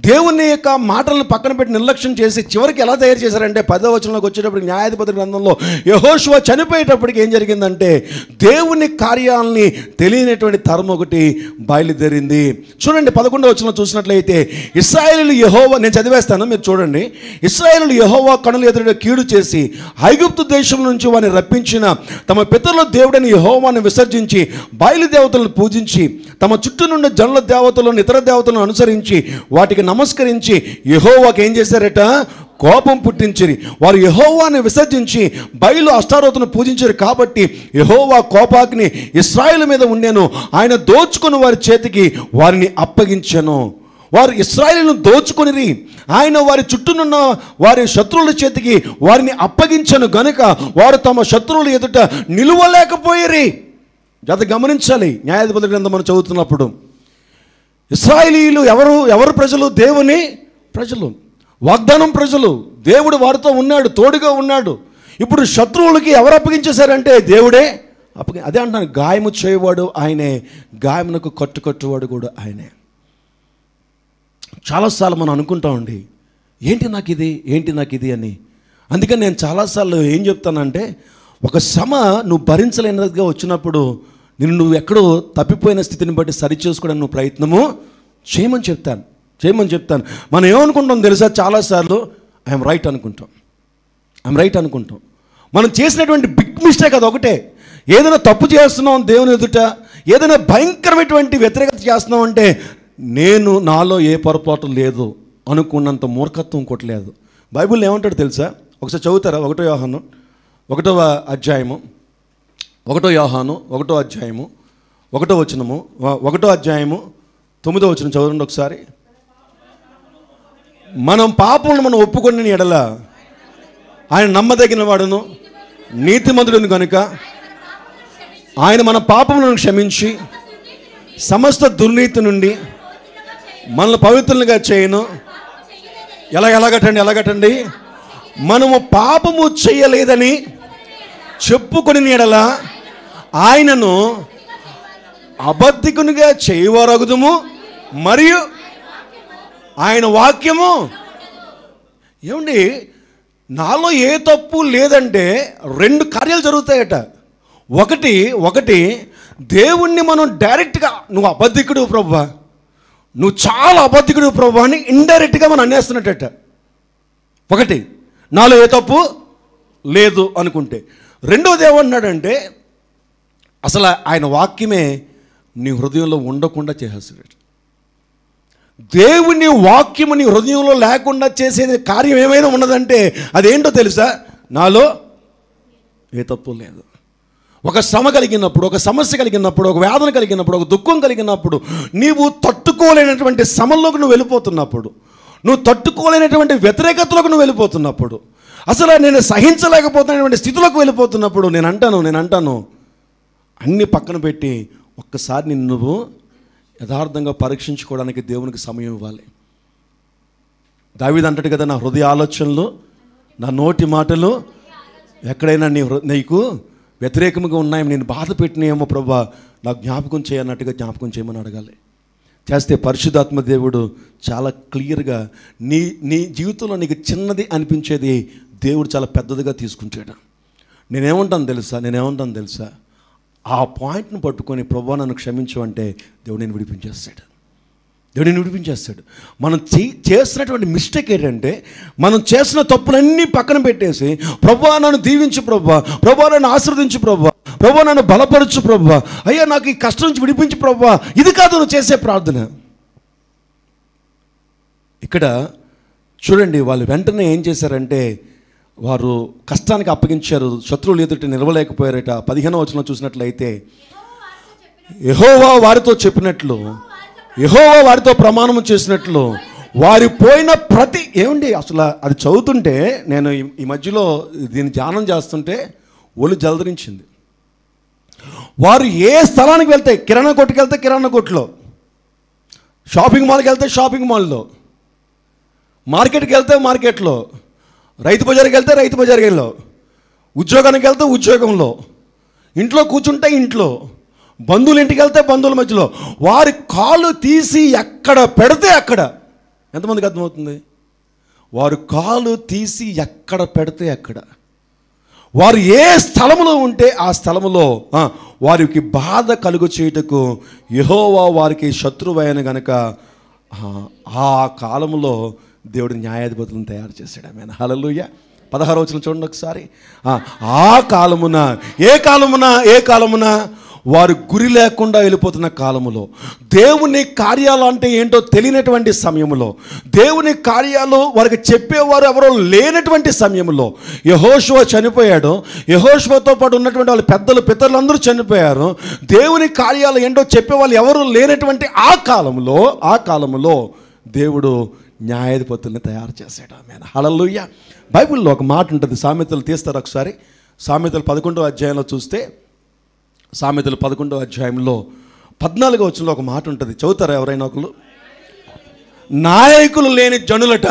దేవుని యొక్క మాటలను పక్కన పెట్టి నిర్లక్ష్యం చేసి చివరికి ఎలా తయారు చేశారంటే 10వ వచనంలోకి వచ్చేటప్పటికి న్యాయాధిపతుల గ్రంథంలో యెహోషువ చనిపోయేటప్పటికి ఏం జరిగిందంటే దేవుని కార్యాలని తెలియనటువంటి తరం ఒకటి బయలుదేరింది. చూడండి 11వ వచనంలో చూసినట్లయితే ఇశ్రాయేలీయులు యెహోవా, నేను చదివేస్తాను మీరు చూడండి. ఇశ్రాయేలీయులు యెహోవా కనుల ఎదుట కీడు చేసి ఐగుప్తు దేశం నుంచి వారిని రప్పించిన తమ పితరుల దేవుడైన యెహోవాను విసర్జించి బయలుదేవతలను పూజించి తమ చుట్టూ నుండి జనుల దేవతలను ఇతర దేవతలను అనుసరించి వాటికి నమస్కరించి యెహోవాకి ఏం చేశారట? కోపం పుట్టించిరి. వారు యెహోవాను విసర్జించి బయలు అష్టారోతును పూజించారు కాబట్టి యెహోవా కోపాగ్ని ఇశ్రాయేలు మీద ఉండెను. ఆయన దోచుకుని వారి చేతికి వారిని అప్పగించెను. వారు ఇశ్రాయేలును దోచుకొనిరి. ఆయన వారి చుట్టూనున్న వారి శత్రువుల చేతికి వారిని అప్పగించెను గనుక వారు తమ శత్రువుల ఎదుట నిలువలేకపోయిరి. జత గమనించాలి. న్యాయాధిపతుల గ్రంథం మనం చదువుతున్నప్పుడు ఇశ్రాయేలీయులు ఎవరు ప్రజలు? దేవుని ప్రజలు, వాగ్దానం ప్రజలు. దేవుడు వారితో ఉన్నాడు, తోడుగా ఉన్నాడు. ఇప్పుడు శత్రువులకి ఎవరు అప్పగించేశారంటే దేవుడే అదే అంటాను, గాయము చేయవాడు ఆయనే, గాయమునకు కట్టువాడు కూడా ఆయనే. చాలాసార్లు మనం అనుకుంటామండి, ఏంటి నాకు ఇది అని. అందుకని నేను చాలాసార్లు ఏం చెప్తానంటే, ఒక శ్రమ నువ్వు భరించలేనిదిగా వచ్చినప్పుడు నువ్వు ఎక్కడో తప్పిపోయిన స్థితిని బట్టి సరిచేసుకోవడానికి నువ్వు ప్రయత్నము చేయమని చెప్తాను. మనం ఏమనుకుంటాం తెలుసా? చాలాసార్లు ఐఎమ్ రైట్ అనుకుంటాం. మనం చేసినటువంటి బిగ్ మిస్టేక్ అది ఒకటే. ఏదైనా తప్పు చేస్తున్నాం దేవుని ఎదుట, ఏదైనా భయంకరమైనటువంటి వ్యతిరేకత చేస్తున్నాం అంటే నాలో ఏ పొరపాటు లేదు అనుకున్నంత మూర్ఖత్వం కొట్టలేదు. బైబిల్లో ఏమంటాడు తెలుసా? ఒకసారి చదువుతారా? 1 యోహాను 1వ అధ్యాయము 1 యోహాను 1వ అధ్యాయము 1వ వచనము 1వ అధ్యాయము 9వ వచనం చదవండి ఒకసారి. మనం పాపములను మనం ఒప్పుకొని ఎడల ఆయన నమ్మదగిన వాడును నీతిమంతుడును కనుక ఆయన మన పాపములను క్షమించి సమస్త దుర్నీతి నుండి మనల్ని పవిత్రులుగా చేయను. ఎలాగటండి? మనము పాపము చేయలేదని చెప్పుకొని ఎడల ఆయనను అబద్ధికునిగా చేయవారగుదుము మరియు ఆయన వాక్యము. ఏమండి, నాలో ఏ తప్పు లేదంటే 2 కార్యాలు జరుగుతాయట. ఒకటి దేవుణ్ణి మనం డైరెక్ట్గా నువ్వు అబద్ధికుడు ప్రభువా, నువ్వు చాలా అబద్ధికుడు ప్రభువా అని ఇండైరెక్ట్గా మనం అనేస్తున్నట్ట. ఒకటి, నాలో ఏ తప్పు లేదు అనుకుంటే. రెండోది ఏమన్నాడంటే అసలు ఆయన వాక్యమే నీ హృదయంలో ఉండకుండా చేసేస్తాడు. దేవుని వాక్యము నీ హృదయంలో లేకుండా చేసేది కార్యం ఏమైనా ఉన్నదంటే అదేంటో తెలుసా? నాలో ఏ తప్పు లేదు. ఒక శ్రమ కలిగినప్పుడు, ఒక సమస్య కలిగినప్పుడు, ఒక వేదన కలిగినప్పుడు, ఒక దుఃఖం కలిగినప్పుడు, నీవు తట్టుకోలేనటువంటి శ్రమల్లోకి నువ్వు వెళ్ళిపోతున్నప్పుడు, నువ్వు తట్టుకోలేనటువంటి వ్యతిరేకతలోకి నువ్వు వెళ్ళిపోతున్నప్పుడు, అసలు నేను సహించలేకపోతున్నటువంటి స్థితిలోకి వెళ్ళిపోతున్నప్పుడు నేను అంటాను అన్నీ పక్కన పెట్టి ఒక్కసారి నువ్వు యథార్థంగా పరీక్షించుకోవడానికి దేవునికి సమయం ఇవ్వాలి. దావీదు అంటాడు కదా, నా హృదయ ఆలోచనలు, నా నోటి మాటలు ఎక్కడైనా నీకు వ్యతిరేకంగా ఉన్నాయేమో, నేను బాధ పెట్టినేమో ప్రభువా నాకు జ్ఞాపకం చేయన్నట్టుగా జ్ఞాపకం చేయమని అడగాలి. చేస్తే పరిశుద్ధాత్మ దేవుడు చాలా క్లియర్గా నీ జీవితంలో నీకు చిన్నది అనిపించేది దేవుడు చాలా పెద్దదిగా తీసుకుంటాడు. నేనేమంటాను తెలుసా? ఆ పాయింట్ను పట్టుకొని ప్రభువా నన్ను క్షమించు అంటే దేవుడు నేను విడిపించేస్తాడు. మనం చేస్తున్నటువంటి మిస్టేక్ ఏంటంటే మనం చేసిన తప్పులన్నీ పక్కన పెట్టేసి ప్రభువా నన్ను దీవించు ప్రభువా నన్ను ఆశీర్వదించు ప్రభువా నన్ను బలపరచు ప్రభువా, అయ్యా నాకు ఈ కష్టం నుంచి విడిపించు ప్రభువా, ఇది కాదు నువ్వు చేసే ప్రార్థన. ఇక్కడ చూడండి, వాళ్ళు వెంటనే ఏం చేశారంటే వారు కష్టానికి అప్పగించారు, శత్రువులు ఎదుట నిలవలేకపోయారట. 15వ వచనంలో చూసినట్లయితే యెహోవా వారితో చెప్పినట్లు, యెహోవా వారితో ప్రమాణం చేసినట్లు వారి పోయిన ప్రతి ఏమండి అసలు అది చదువుతుంటే నేను ఈ మధ్యలో దీన్ని ధ్యానం చేస్తుంటే ఒళ్ళు జలదరించింది. వారు ఏ స్థలానికి వెళ్తే, కిరాణా కొట్టుకు వెళ్తే కిరాణా కొట్టులో, షాపింగ్ మాల్కి వెళ్తే షాపింగ్ మాల్లో, మార్కెట్కి వెళ్తే మార్కెట్లో, రైతు బజార్కి వెళ్తే రైతు బజార్లో, ఉద్యోగానికి వెళ్తే ఉద్యోగంలో, ఇంట్లో కూర్చుంటే ఇంట్లో, బంధువుల ఇంటికి వెళ్తే బంధువుల మధ్యలో, వారి కాలు తీసి ఎక్కడ పెడితే అక్కడ ఎంతమందికి అర్థమవుతుంది? వారు కాలు తీసి ఎక్కడ పెడితే అక్కడ, వారు ఏ స్థలములో ఉంటే ఆ స్థలములో వారికి బాధ కలుగు చేయుటకు యెహోవా వారికి శత్రువైన గనుక ఆ కాలములో దేవుడు న్యాయాధిపతులను తయారు చేశాడు. ఆమేన్, హల్లెలూయా. 16వ వచనం చూడండి ఒకసారి. ఆ కాలమున, ఏ కాలమున వారు గురి లేకుండా వెళ్ళిపోతున్న కాలములో, దేవుని కార్యాలు అంటే ఏంటో తెలియనటువంటి సమయంలో, దేవుని కార్యాలు వారికి చెప్పేవారు ఎవరో లేనటువంటి సమయంలో యెహోషువ చనిపోయాడు. యెహోషువతో పాటు ఉన్నటువంటి వాళ్ళ పెద్దలు పితరులందరూ చనిపోయారు. దేవుని కార్యాలు ఏంటో చెప్పేవాళ్ళు ఎవరు లేనటువంటి ఆ కాలములో దేవుడు న్యాయాధిపతుల్ని తయారు చేశాడు. ఆమేన్, హల్లెలూయా. బైబిల్లో ఒక మాట ఉంటుంది, సామెతలు తీస్తారు ఒకసారి. సామెతలు 11వ అధ్యాయంలో చూస్తే, సామెతలు 11వ అధ్యాయంలో 14వ వచనంలో ఒక మాట ఉంటుంది. చదువుతారా ఎవరైనా ఒకరు? నాయకులు లేని జనులట,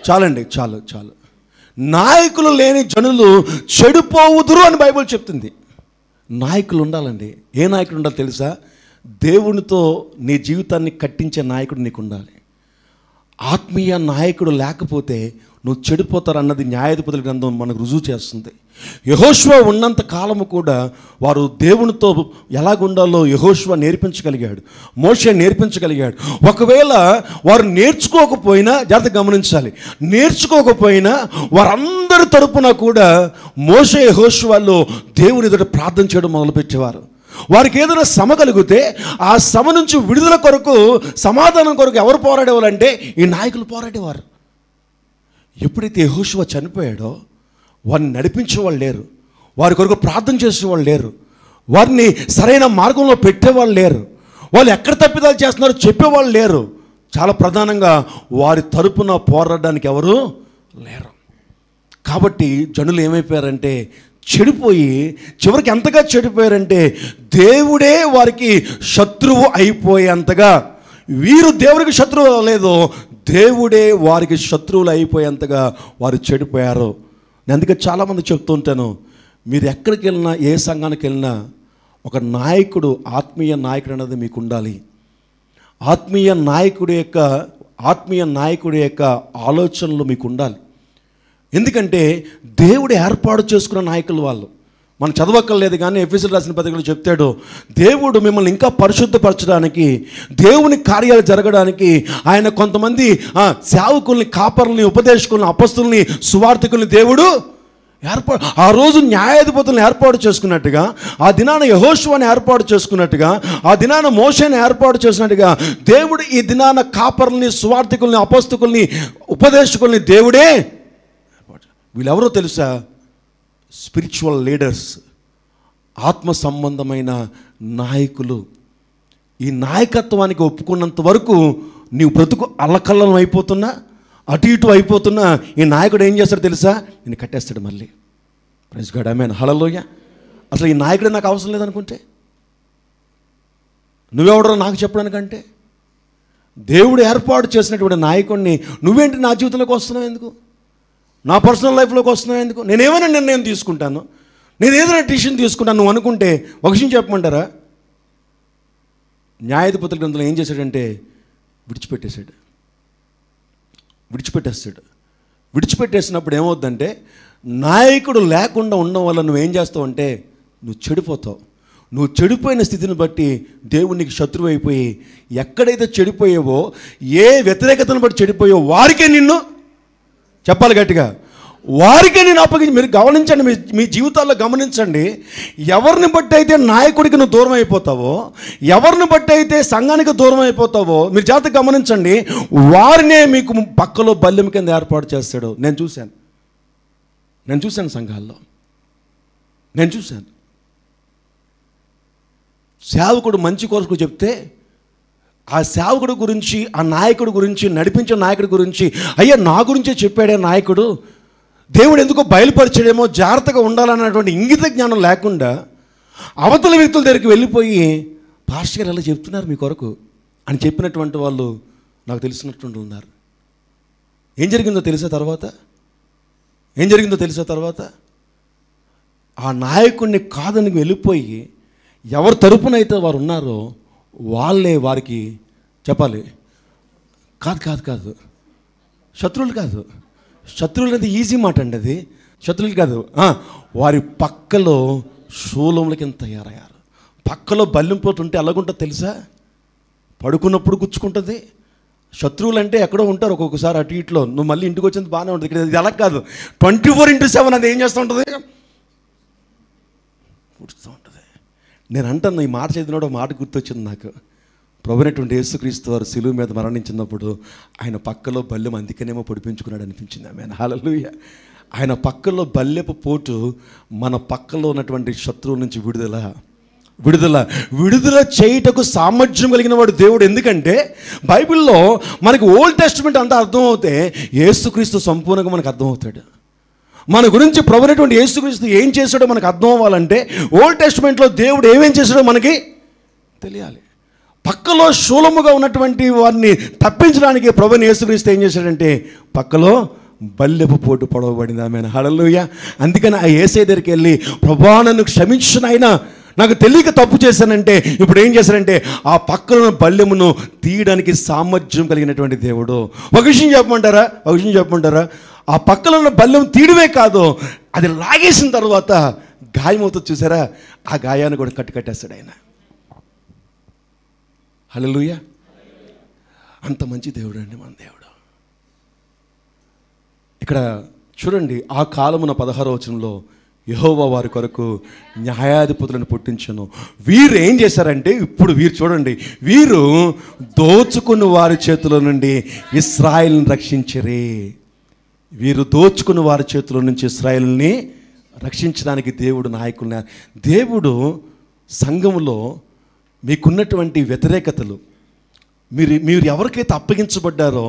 చాలు నాయకులు లేని జనులు చెడిపోవుదురు అని బైబిల్ చెప్తుంది. నాయకులు ఉండాలండి. ఏ నాయకుడు ఉండాలి తెలుసా? దేవునితో నీ జీవితాన్ని కట్టించే నాయకుడు నీకు ఉండాలి. ఆత్మీయ నాయకుడు లేకపోతే నువ్వు చెడిపోతారన్నది న్యాయాధిపతుల గ్రంథం మనకు రుజువు చేస్తుంది. యెహోషువ ఉన్నంత కాలము కూడా వారు దేవునితో ఎలాగుండాలో యెహోషువ నేర్పించగలిగాడు, మోషే నేర్పించగలిగాడు. ఒకవేళ వారు నేర్చుకోకపోయినా, జాగ్రత్తగా గమనించాలి, నేర్చుకోకపోయినా వారందరి తరపున కూడా మోషే యెహోషువలు దేవుని ఎదుట ప్రార్థన చేయడం మొదలుపెట్టేవారు. వారికి ఏదైనా శ్రమ కలిగితే ఆ శ్రమ నుంచి విడుదల కొరకు, సమాధానం కొరకు ఎవరు పోరాడేవారంటే ఈ నాయకులు పోరాడేవారు. ఎప్పుడైతే యెహోషువ చనిపోయాడో వారిని నడిపించేవాళ్ళు లేరు, వారి కొరకు ప్రార్థన చేసేవాళ్ళు లేరు, వారిని సరైన మార్గంలో పెట్టేవాళ్ళు లేరు, వాళ్ళు ఎక్కడ తప్పిదాలు చేస్తున్నారో చెప్పేవాళ్ళు లేరు. చాలా ప్రధానంగా వారి తరపున పోరాడడానికి ఎవరు లేరు. కాబట్టి జనులు ఏమైపోయారంటే చెడిపోయి, చివరికి ఎంతగా చెడిపోయారంటే దేవుడే వారికి శత్రువు అయిపోయేంతగా, వీరు దేవుడికి శత్రువు లేదో దేవుడే వారికి శత్రువులు అయిపోయేంతగా వారు చెడిపోయారు. నేను అందుకే చాలామంది చెప్తూ ఉంటాను, మీరు ఎక్కడికి వెళ్ళినా, ఏ సంఘానికి వెళ్ళినా ఒక నాయకుడు, ఆత్మీయ నాయకుడు అనేది మీకు ఉండాలి. ఆత్మీయ నాయకుడి యొక్క ఆలోచనలు మీకు ఉండాలి. ఎందుకంటే దేవుడు ఏర్పాటు చేసుకున్న నాయకులు వాళ్ళు. మనం చదవక్కర్లేదు కానీ ఎఫెసీయులకు రాసిన పత్రికలో చెప్తాడు, దేవుడు మిమ్మల్ని ఇంకా పరిశుద్ధపరచడానికి, దేవుని కార్యాలు జరగడానికి ఆయన కొంతమంది సేవకుల్ని, కాపరుల్ని, ఉపదేశకుల్ని, అపస్తుల్ని, సువార్థికుల్ని దేవుడు ఆ రోజు న్యాయాధిపతులను ఏర్పాటు చేసుకున్నట్టుగా, ఆ దినాన యెహోషువని ఏర్పాటు చేసుకున్నట్టుగా, ఆ దినాన మోషేని ఏర్పాటు చేసినట్టుగా దేవుడు ఈ దినాన కాపరుల్ని, సువార్థికుల్ని, అపస్తుకుల్ని, ఉపదేశకుల్ని దేవుడే. వీళ్ళెవరో తెలుసా? స్పిరిచువల్ లీడర్స్, ఆత్మ సంబంధమైన నాయకులు. ఈ నాయకత్వానికి ఒప్పుకున్నంత వరకు నీవు బ్రతుకు అల్లకల్లం అయిపోతున్నా, అటు ఇటు అయిపోతున్నా, ఈ నాయకుడు ఏం చేస్తాడు తెలుసా? నేను కట్టేస్తాడు మళ్ళీ. ప్రైజ్ గాడ్, ఆమేన్, హల్లెలూయా. అసలు ఈ నాయకుడే నాకు అవసరం లేదనుకుంటే, నువ్వెవడో నాకు చెప్పడానికంటే, దేవుడు ఏర్పాటు చేసినటువంటి నాయకుడిని నువ్వేంటి నా జీవితంలోకి వస్తున్నావు ఎందుకు? నా పర్సనల్ లైఫ్లోకి వస్తున్నావు ఎందుకు? నేనేమైనా నిర్ణయం తీసుకుంటాను, నేను ఏదైనా డిసిషన్ తీసుకుంటాను నువ్వు అనుకుంటే, ఒక విషయం చెప్పమంటారా? న్యాయాధిపతుల గ్రంథంలో ఏం చేశాడంటే విడిచిపెట్టేసినప్పుడు ఏమవుద్దంటే, నాయకుడు లేకుండా ఉండడం వల్ల నువ్వేం చేస్తావు అంటే నువ్వు చెడిపోతావు. నువ్వు చెడిపోయిన స్థితిని బట్టి దేవుడు నీకు శత్రువు అయిపోయి, ఎక్కడైతే చెడిపోయావో, ఏ వ్యతిరేకతను బట్టి చెడిపోయావో వారికే నిన్ను, చెప్పాలి గట్టిగా, వారికే నేను అప్పగించి. మీరు గమనించండి, మీ జీవితాల్లో గమనించండి, ఎవరిని బట్టి అయితే నాయకుడికి నువ్వు దూరం అయిపోతావో, ఎవరిని బట్టి అయితే సంఘానికి దూరం అయిపోతావో, మీరు జాగ్రత్తగా గమనించండి, వారినే మీకు పక్కలో బల్లెం కింద ఏర్పాటు చేస్తాడు. నేను చూశాను సంఘాల్లో, నేను చూశాను. సేవకుడు మంచి కొరకు చెప్తే ఆ సేవకుడు గురించి, ఆ నాయకుడి గురించి, నడిపించే నాయకుడి గురించి, అయ్యా నా గురించే చెప్పాడే నాయకుడు, దేవుడు ఎందుకో బయలుపరిచాడేమో, జాగ్రత్తగా ఉండాలన్నటువంటి ఇంగిత జ్ఞానం లేకుండా అవతల వ్యక్తుల దగ్గరికి వెళ్ళిపోయి, పాస్టర్ గారు అలా చెప్తున్నారు మీ కొరకు అని చెప్పినటువంటి వాళ్ళు నాకు తెలిసినటువంటి ఉన్నారు. ఏం జరిగిందో తెలుసా తర్వాత? ఆ నాయకుడిని కాదని వెళ్ళిపోయి ఎవరి తరపునైతే వారు ఉన్నారో వాళ్ళే వారికి చెప్పాలి కాదు కాదు కాదు, శత్రువులు కాదు. శత్రువులు అనేది ఈజీ మాట అండి, అది శత్రువులు కాదు. వారి పక్కలో శూలముల కింద తయారయ్యారు. పక్కలో బల్లింపోతుంటే ఎలాగుంటుందో తెలుసా? పడుకున్నప్పుడు గుచ్చుకుంటుంది. శత్రువులు అంటే ఎక్కడో ఉంటారు ఒక్కొక్కసారి అటు ఇట్లో, నువ్వు మళ్ళీ ఇంటికి వచ్చింది బాగానే ఉంటుంది. ఇక్కడ ఇది అలా కాదు, 24/7 అది ఏం చేస్తూ ఉంటుంది? గుర్తు ఉంటుంది. నేను అంటాను, ఈ మాట చదివినప్పుడు మాట గుర్తొచ్చింది నాకు. ప్రభువైనటువంటి యేసుక్రీస్తు వారు శిలువ మీద మరణించినప్పుడు ఆయన పక్కలో బల్లెం అందుకనేమో పొడిపించుకున్నాడు అనిపించింది. ఆమె హల్లెలూయా. ఆయన పక్కలో బల్లెపు పోటు మన పక్కలో ఉన్నటువంటి శత్రువు నుంచి విడుదల చేయుటకు సామర్థ్యం కలిగిన వాడు దేవుడు. ఎందుకంటే బైబిల్లో మనకి ఓల్డ్ టెస్టిమెంట్ అంతా అర్థమవుతే యేసుక్రీస్తు సంపూర్ణంగా మనకు అర్థమవుతాడు. మన గురించి ప్రభువైనటువంటి యేసుక్రీస్తు ఏం చేశాడో మనకు అర్థం అవ్వాలంటే ఓల్డ్ టెస్టిమెంట్లో దేవుడు ఏమేం చేశాడో మనకి తెలియాలి. పక్కలో శూలముగా ఉన్నటువంటి వారిని తప్పించడానికి ప్రభువైన యేసుక్రీస్తు ఏం చేశాడంటే పక్కలో బల్లెపు పోటు పొడవబడింది. ఆమె హల్లెలూయా. అందుకని ఆ యేసయ్య దగ్గరికి వెళ్ళి, ప్రభువా నన్ను క్షమించు నాయనా, నాకు తెలియక తప్పు చేశానంటే ఇప్పుడు ఏం చేశారంటే ఆ పక్కన బల్లెమును తీయడానికి సామర్థ్యం కలిగినటువంటి దేవుడు. ఒక విషయం చెప్పమంటారా? ఆ పక్కన ఉన్న బల్లెం తీయడమే కాదు, అది లాగేసిన తర్వాత గాయమవుతుంది చూసారా, ఆ గాయాన్ని కూడా కట్టేస్తాడు ఆయన. హల్లెలూయా. అంత మంచి దేవుడు అండి మన దేవుడు. ఇక్కడ చూడండి, ఆ కాలమున 16వ వచనంలో యెహోవా వారి కొరకు న్యాయాధిపతులను పుట్టించను. వీరు ఏం చేశారంటే, ఇప్పుడు వీరు చూడండి, వీరు దోచుకున్న వారి చేతిలో నుండి ఇశ్రాయేలుని రక్షించరే. వీరు దోచుకున్న వారి చేతిలో నుంచి ఇశ్రాయేలుని రక్షించడానికి దేవుడు నాయకులు. దేవుడు సంఘములో మీకున్నటువంటి వ్యతిరేకతలు, మీరు ఎవరికైతే అప్పగించబడ్డారో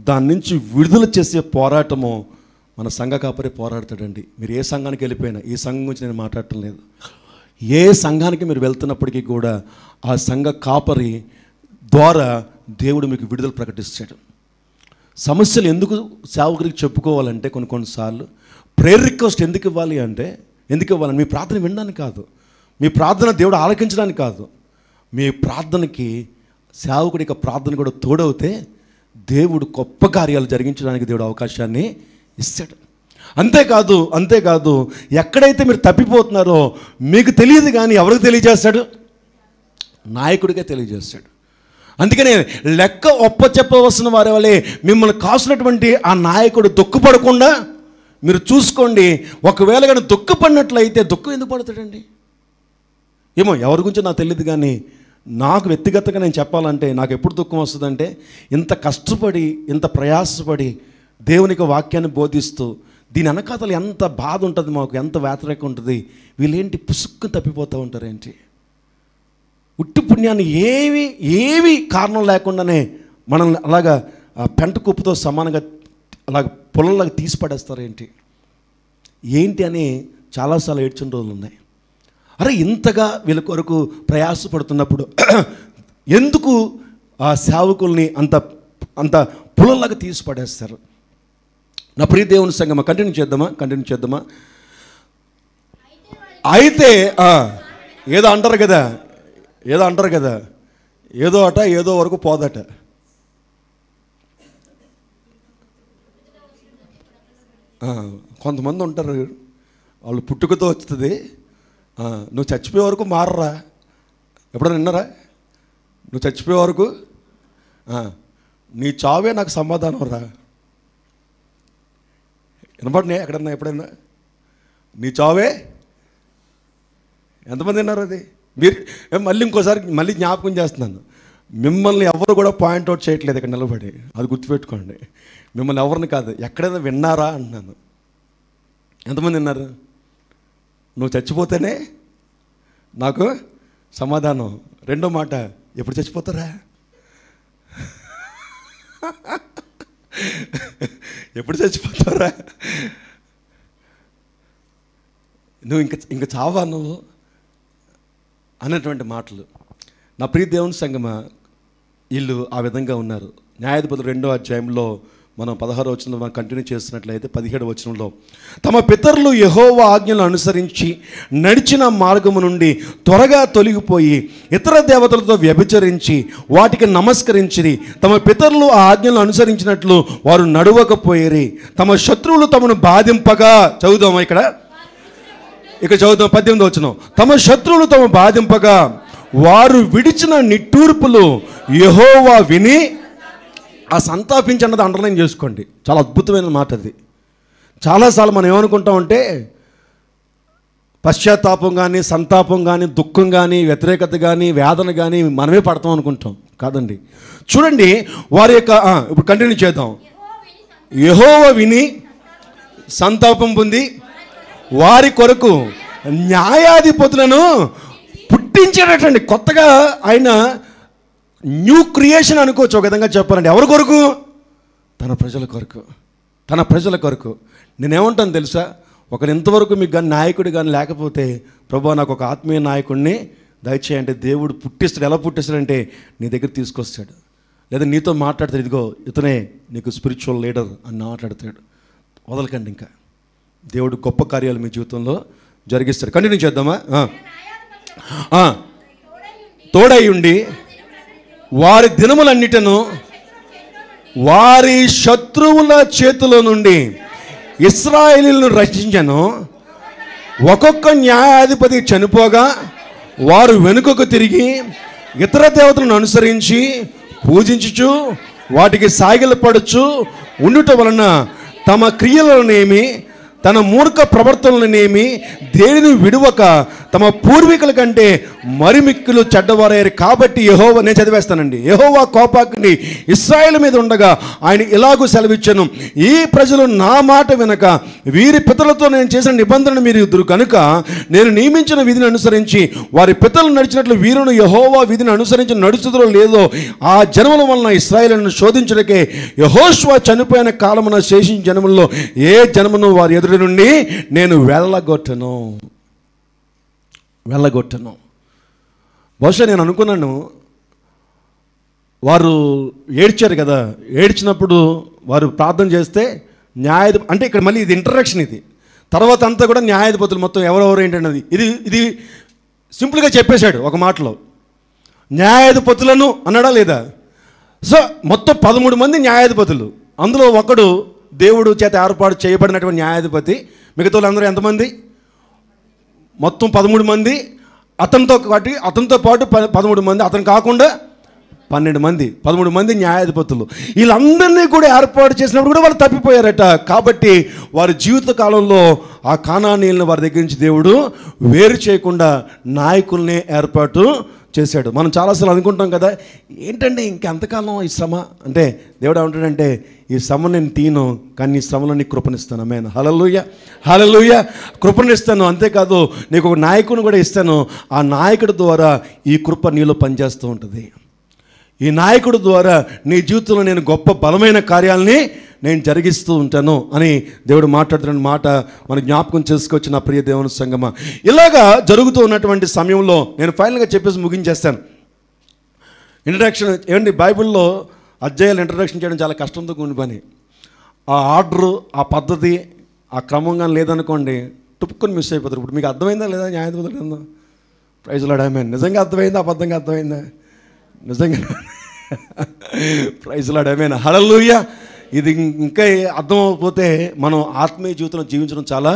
దాని నుంచి విడుదల చేసే పోరాటము మన సంఘ కాపరి పోరాడతాడండి. మీరు ఏ సంఘానికి వెళ్ళిపోయినా, ఈ సంఘం గురించి నేను మాట్లాడటం లేదు, ఏ సంఘానికి మీరు వెళ్తున్నప్పటికీ కూడా ఆ సంఘ కాపరి ద్వారా దేవుడు మీకు విడుదల ప్రకటిస్తాడు. సమస్యలు ఎందుకు సేవకుడికి చెప్పుకోవాలంటే కొన్నిసార్లు ప్రేయర్ రిక్వెస్ట్ ఎందుకు ఇవ్వాలని మీ ప్రార్థన వినడానికి కాదు, మీ ప్రార్థన దేవుడు ఆలకించడానికి కాదు, మీ ప్రార్థనకి సేవకుడి యొక్క ప్రార్థన కూడా తోడవుతే దేవుడు గొప్ప కార్యాలు జరిగించడానికి దేవుడు అవకాశాన్ని ఇస్తాడు. అంతేకాదు ఎక్కడైతే మీరు తప్పిపోతున్నారో మీకు తెలియదు, కానీ ఎవరికి తెలియజేస్తాడు? నాయకుడిగా తెలియజేస్తాడు. అందుకనే లెక్క చెప్పవలసిన వారి వలె మిమ్మల్ని కాసినటువంటి ఆ నాయకుడు దుఃఖపడకుండా మీరు చూసుకోండి. ఒకవేళ కానీ దుఃఖపడినట్లయితే, దుఃఖం ఎందుకు పడతాడండి? ఏమో ఎవరి గురించో నాకు తెలియదు, కానీ నాకు వ్యక్తిగతంగా నేను చెప్పాలంటే నాకు ఎప్పుడు దుఃఖం వస్తుందంటే, ఇంత కష్టపడి ఇంత ప్రయాసపడి దేవునికి వాక్యాన్ని బోధిస్తూ దీని వెనకాతలు ఎంత బాధ ఉంటుంది, మాకు ఎంత వ్యతిరేకం ఉంటుంది, వీళ్ళేంటి పుసుక్కు తప్పిపోతూ ఉంటారేంటి? ఉట్టి పుణ్యాన్ని ఏవి కారణం లేకుండానే మనల్ని అలాగా పెంట కుప్పుతో సమానంగా అలాగ పొలంలాగా తీసి పడేస్తారేంటి అని చాలాసార్లు ఏడ్చిన రోజులు ఉన్నాయి. అరే ఇంతగా వీళ్ళ కొరకు ప్రయాసపడుతున్నప్పుడు ఎందుకు ఆ సేవకుల్ని అంత పొలంలాగా తీసి పడేస్తారు? నా ప్రియ దేవుని సంగమా, కంటిన్యూ చేద్దామా? అయితే ఏదో అంటారు కదా, ఏదో వరకు పోదట. కొంతమంది ఉంటారు, వాళ్ళు పుట్టుకతో వస్తుంది, నువ్వు చచ్చిపోయే వరకు మారరా. ఎప్పుడైనా విన్నారా? నువ్వు చచ్చిపోయే వరకు నీ చావే నాకు సమాధానం రా. వినపడినా ఎప్పుడైనా నీ చావే? ఎంతమంది విన్నారు అది? మీరు మళ్ళీ జ్ఞాపకం చేస్తున్నాను, మిమ్మల్ని ఎవరు కూడా పాయింట్అవుట్ చేయట్లేదు ఇక్కడ నిలబడి, అది గుర్తుపెట్టుకోండి. మిమ్మల్ని ఎవరిని కాదు, ఎక్కడైనా విన్నారా అంటున్నాను. ఎంతమంది విన్నారు? నువ్వు చచ్చిపోతేనే నాకు సమాధానం. రెండో మాట, ఎప్పుడు చచ్చిపోతారా? ఎప్పుడు చచ్చిపోతారా? నువ్వు ఇంకా చావా నువ్వు అన్నటువంటి మాటలు. నా ప్రియ దేవుని సంగమా, వీళ్ళు ఆ విధంగా ఉన్నారు. న్యాయాధిపతులు 2వ అధ్యాయంలో మనం 16వ వచనంలో మనం కంటిన్యూ చేస్తున్నట్లయితే 17వ వచనంలో, తమ పితరులు యెహోవా ఆజ్ఞలను అనుసరించి నడిచిన మార్గము నుండి త్వరగా తొలగిపోయి ఇతర దేవతలతో వ్యభిచరించి వాటికి నమస్కరించిరి. తమ పితరులు ఆ ఆజ్ఞలను అనుసరించినట్లు వారు నడవకపోయిరి. తమ శత్రువులు తమను బాధింపగా, చదువుదామా ఇక్కడ చదువుదాం 18వ వచనం, తమ శత్రువులు తమ బాధింపగా వారు విడిచిన నిట్టూర్పులు యెహోవా విని, ఆ సంతాపించి అన్నది అండర్లైన్ చేసుకోండి, చాలా అద్భుతమైన మాట అది. చాలాసార్లు మనం ఏమనుకుంటామంటే పశ్చాత్తాపం కానీ, సంతాపం కానీ, దుఃఖం కానీ, వ్యతిరేకత కానీ, వేదన కానీ మనమే పడతాం అనుకుంటాం. కాదండి, చూడండి వారి యొక్క ఇప్పుడు కంటిన్యూ చేద్దాం. యెహోవా విని సంతాపం పొంది వారి కొరకు న్యాయాధిపతులను పుట్టించేటండి. కొత్తగా ఆయన న్యూ క్రియేషన్ అనుకోవచ్చు ఒక విధంగా చెప్పాలండి. ఎవరి కొరకు? తన ప్రజల కొరకు, తన ప్రజల కొరకు. నేనేమంటాను తెలుసా, ఒకరు ఇంతవరకు మీకు కానీ నాయకుడు కానీ లేకపోతే, ప్రభువా నాకు ఒక ఆత్మీయ నాయకుడిని దయచేయంటే దేవుడు పుట్టిస్తాడు. ఎలా పుట్టిస్తాడంటే నీ దగ్గర తీసుకొస్తాడు, లేదా నీతో మాట్లాడతాడు, ఇదిగో ఇతనే నీకు స్పిరిచువల్ లీడర్ అని మాట్లాడతాడు. వదలకండి, ఇంకా దేవుడు గొప్ప కార్యాలు మీ జీవితంలో జరిగిస్తాడు. కంటిన్యూ చేద్దామా? తోడై ఉండి వారి దినములన్నిటను వారి శత్రువుల చేతిలో నుండి ఇశ్రాయేలీయులను రక్షించెను. ఒక్కొక్క న్యాయాధిపతి చనిపోగా వారు వెనుకకు తిరిగి ఇతర దేవతలను అనుసరించి పూజించుచు వాటికి సాగిలపడుచు ఉండుట వలన తమ క్రియలనేమి తన మూర్ఖ ప్రవర్తనలనేమి దేనిని విడువక తమ పూర్వీకుల కంటే మరి మిక్కులు చెడ్డవారయ్యారు. కాబట్టి యెహోవా, నేను చదివేస్తానండి, యెహోవా కోపాగ్ని ఇశ్రాయేలు మీద ఉండగా ఆయన ఇలాగూ సెలవిచ్చాను, ఈ ప్రజలు నా మాట వినక వీరి పితరులతో నేను చేసిన నిబంధనను మీరు ఎదురు కనుక నేను నియమించిన విధిని అనుసరించి వారి పితరులు నడిచినట్లు వీరును యెహోవా విధిని అనుసరించి నడుచుదరో లేదో ఆ జనముల వలన ఇశ్రాయేలును శోధించడకే యెహోషువ చనిపోయిన కాలమున శేషించిన జనముల్లో ఏ జనమును వారి ఎదురు నుండి నేను వెళ్ళగొట్టను. బహుశా నేను అనుకున్నాను, వారు ఏడ్చారు కదా, ఏడ్చినప్పుడు వారు ప్రార్థన చేస్తే అంటే ఇక్కడ మళ్ళీ ఇది ఇంటరాక్షన్, ఇది తర్వాత అంతా కూడా న్యాయాధిపతులు మొత్తం ఎవరెవరు ఏంటన్నది ఇది సింపుల్గా చెప్పేశాడు ఒక మాటలో. న్యాయాధిపతులను అన్నాడా లేదా? సో మొత్తం 13 మంది న్యాయాధిపతులు, అందులో ఒకడు దేవుడు చేత ఏర్పాటు చేయబడినటువంటి న్యాయాధిపతి. మిగతా వాళ్ళందరూ ఎంతమంది? మొత్తం 13 మంది. అతనితో పాటు 13 మంది, అతను కాకుండా 12 మంది, 13 మంది న్యాయాధిపతులు. వీళ్ళందరినీ కూడా ఏర్పాటు చేసినప్పుడు కూడా వాళ్ళు తప్పిపోయారట. కాబట్టి వారి జీవిత కాలంలో ఆ కానానీయులను వారి దగ్గర నుంచి దేవుడు వేరు చేయకుండా నాయకుల్ని ఏర్పాటు చేశాడు. మనం చాలాసార్లు అనుకుంటాం కదా, ఏంటంటే ఇంకెంతకాలం ఈ శ్రమ అంటే, దేవుడు ఏమంటాడంటే ఈ శ్రమ నేను తీను, కానీ ఈ శ్రమలో నీకు కృపనిస్తాను. ఆమేన్, హల్లెలూయా, హల్లెలూయా. కృపనిస్తాను, అంతేకాదు నీకు ఒక నాయకుని కూడా ఇస్తాను. ఆ నాయకుడి ద్వారా ఈ కృప నీలో పనిచేస్తూ ఉంటుంది. ఈ నాయకుడి ద్వారా నీ జీవితంలో నేను గొప్ప బలమైన కార్యాలని నేను జరిగిస్తూ ఉంటాను అని దేవుడు మాట్లాడుతున్న మాట మన జ్ఞాపకం చేసుకోవచ్చు. నా ప్రియ దేవుని సంగమా, ఇలాగా జరుగుతూ ఉన్నటువంటి సమయంలో నేను ఫైనల్గా చెప్పేసి ముగించేస్తాను. ఇంట్రడక్షన్ ఏమండి, బైబిల్లో అధ్యాయాలు ఇంట్రడక్షన్ చేయడం చాలా కష్టంతో కూడిన పని. ఆ ఆర్డరు, ఆ పద్ధతి, ఆ క్రమంగా లేదనుకోండి టుప్పుకొని మిస్ అయిపోతారు. ఇప్పుడు మీకు అర్థమైందా లేదా న్యాయాధిపతులు ఏందో? ప్రైజ్ లార్డ్, ఆమేన్. నిజంగా అర్థమైందా, అబద్ధంగా అర్థమైందా? నిజంగా ప్రైజ్ లార్డ్, ఆమేన్, హల్లెలూయా. ఇది ఇంకా అర్థమైపోతే మనం ఆత్మీయ జీవితంలో జీవించడం చాలా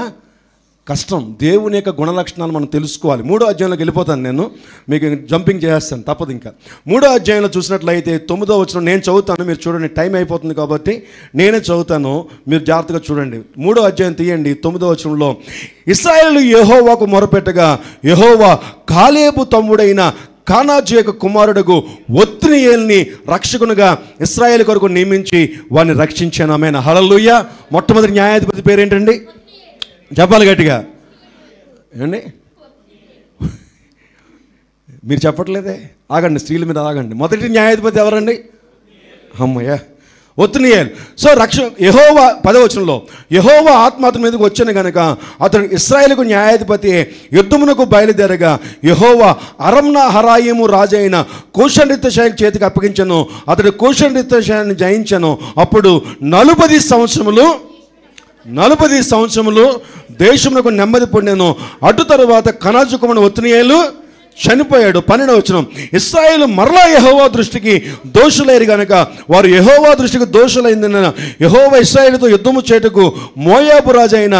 కష్టం. దేవుని యొక్క గుణలక్షణాలు మనం తెలుసుకోవాలి. 3వ అధ్యాయంలోకి వెళ్ళిపోతాను, నేను మీకు జంపింగ్ చేస్తాను, తప్పదు. ఇంకా 3వ అధ్యాయంలో చూసినట్లయితే 9వ వచనం నేను చదువుతాను, మీరు చూడండి. టైం అయిపోతుంది కాబట్టి నేనే చదువుతాను, మీరు జాగ్రత్తగా చూడండి. 3వ అధ్యాయం తీయండి. 9వ వచనంలో, ఇశ్రాయేలు యెహోవాకు మొరపెట్టగా యెహోవా కాలేబు తమ్ముడైన కానాజు యొక్క కుమారుడుగు ఒత్నియేలుని రక్షకునిగా ఇశ్రాయేలు కొరకు నియమించి వారిని రక్షించాను. ఆమేన్, హల్లెలూయా. మొట్టమొదటి న్యాయాధిపతి పేరేంటండి? చెప్పాలి గట్టిగా. ఏమండి మీరు చెప్పట్లేదే? ఆగండి, స్త్రీల మీద ఆగండి. మొదటి న్యాయాధిపతి ఎవరండి? అమ్మయ్య, ఒత్నియేల్. సో యెహోవా 10వ వచనంలో యెహోవా ఆత్మ అతని మీదకి వచ్చాను గనక అతడు ఇశ్రాయేలుకు న్యాయాధిపతి యుద్ధమునకు బయలుదేరగా యెహోవా అరమ్నా హరాయిము రాజైన కూషన్రిత్తషాయి చేతికి అప్పగించను. అతడు కూషన్రిత్తషాయిని జయించను. అప్పుడు 40 సంవత్సరములు దేశమునకు నెమ్మది పొందెను. అటు తరువాత కనాజు కుమారుడు ఒత్నియేలు చనిపోయాడు. 12వ వచనం ఇశ్రాయేలు మరలా యెహోవా దృష్టికి దోషులైరు గనక వారు యెహోవా దృష్టికి దోషులైందన యెహోవా ఇశ్రాయేలుతో యుద్ధము చేటుకు మోయాబు రాజు అయిన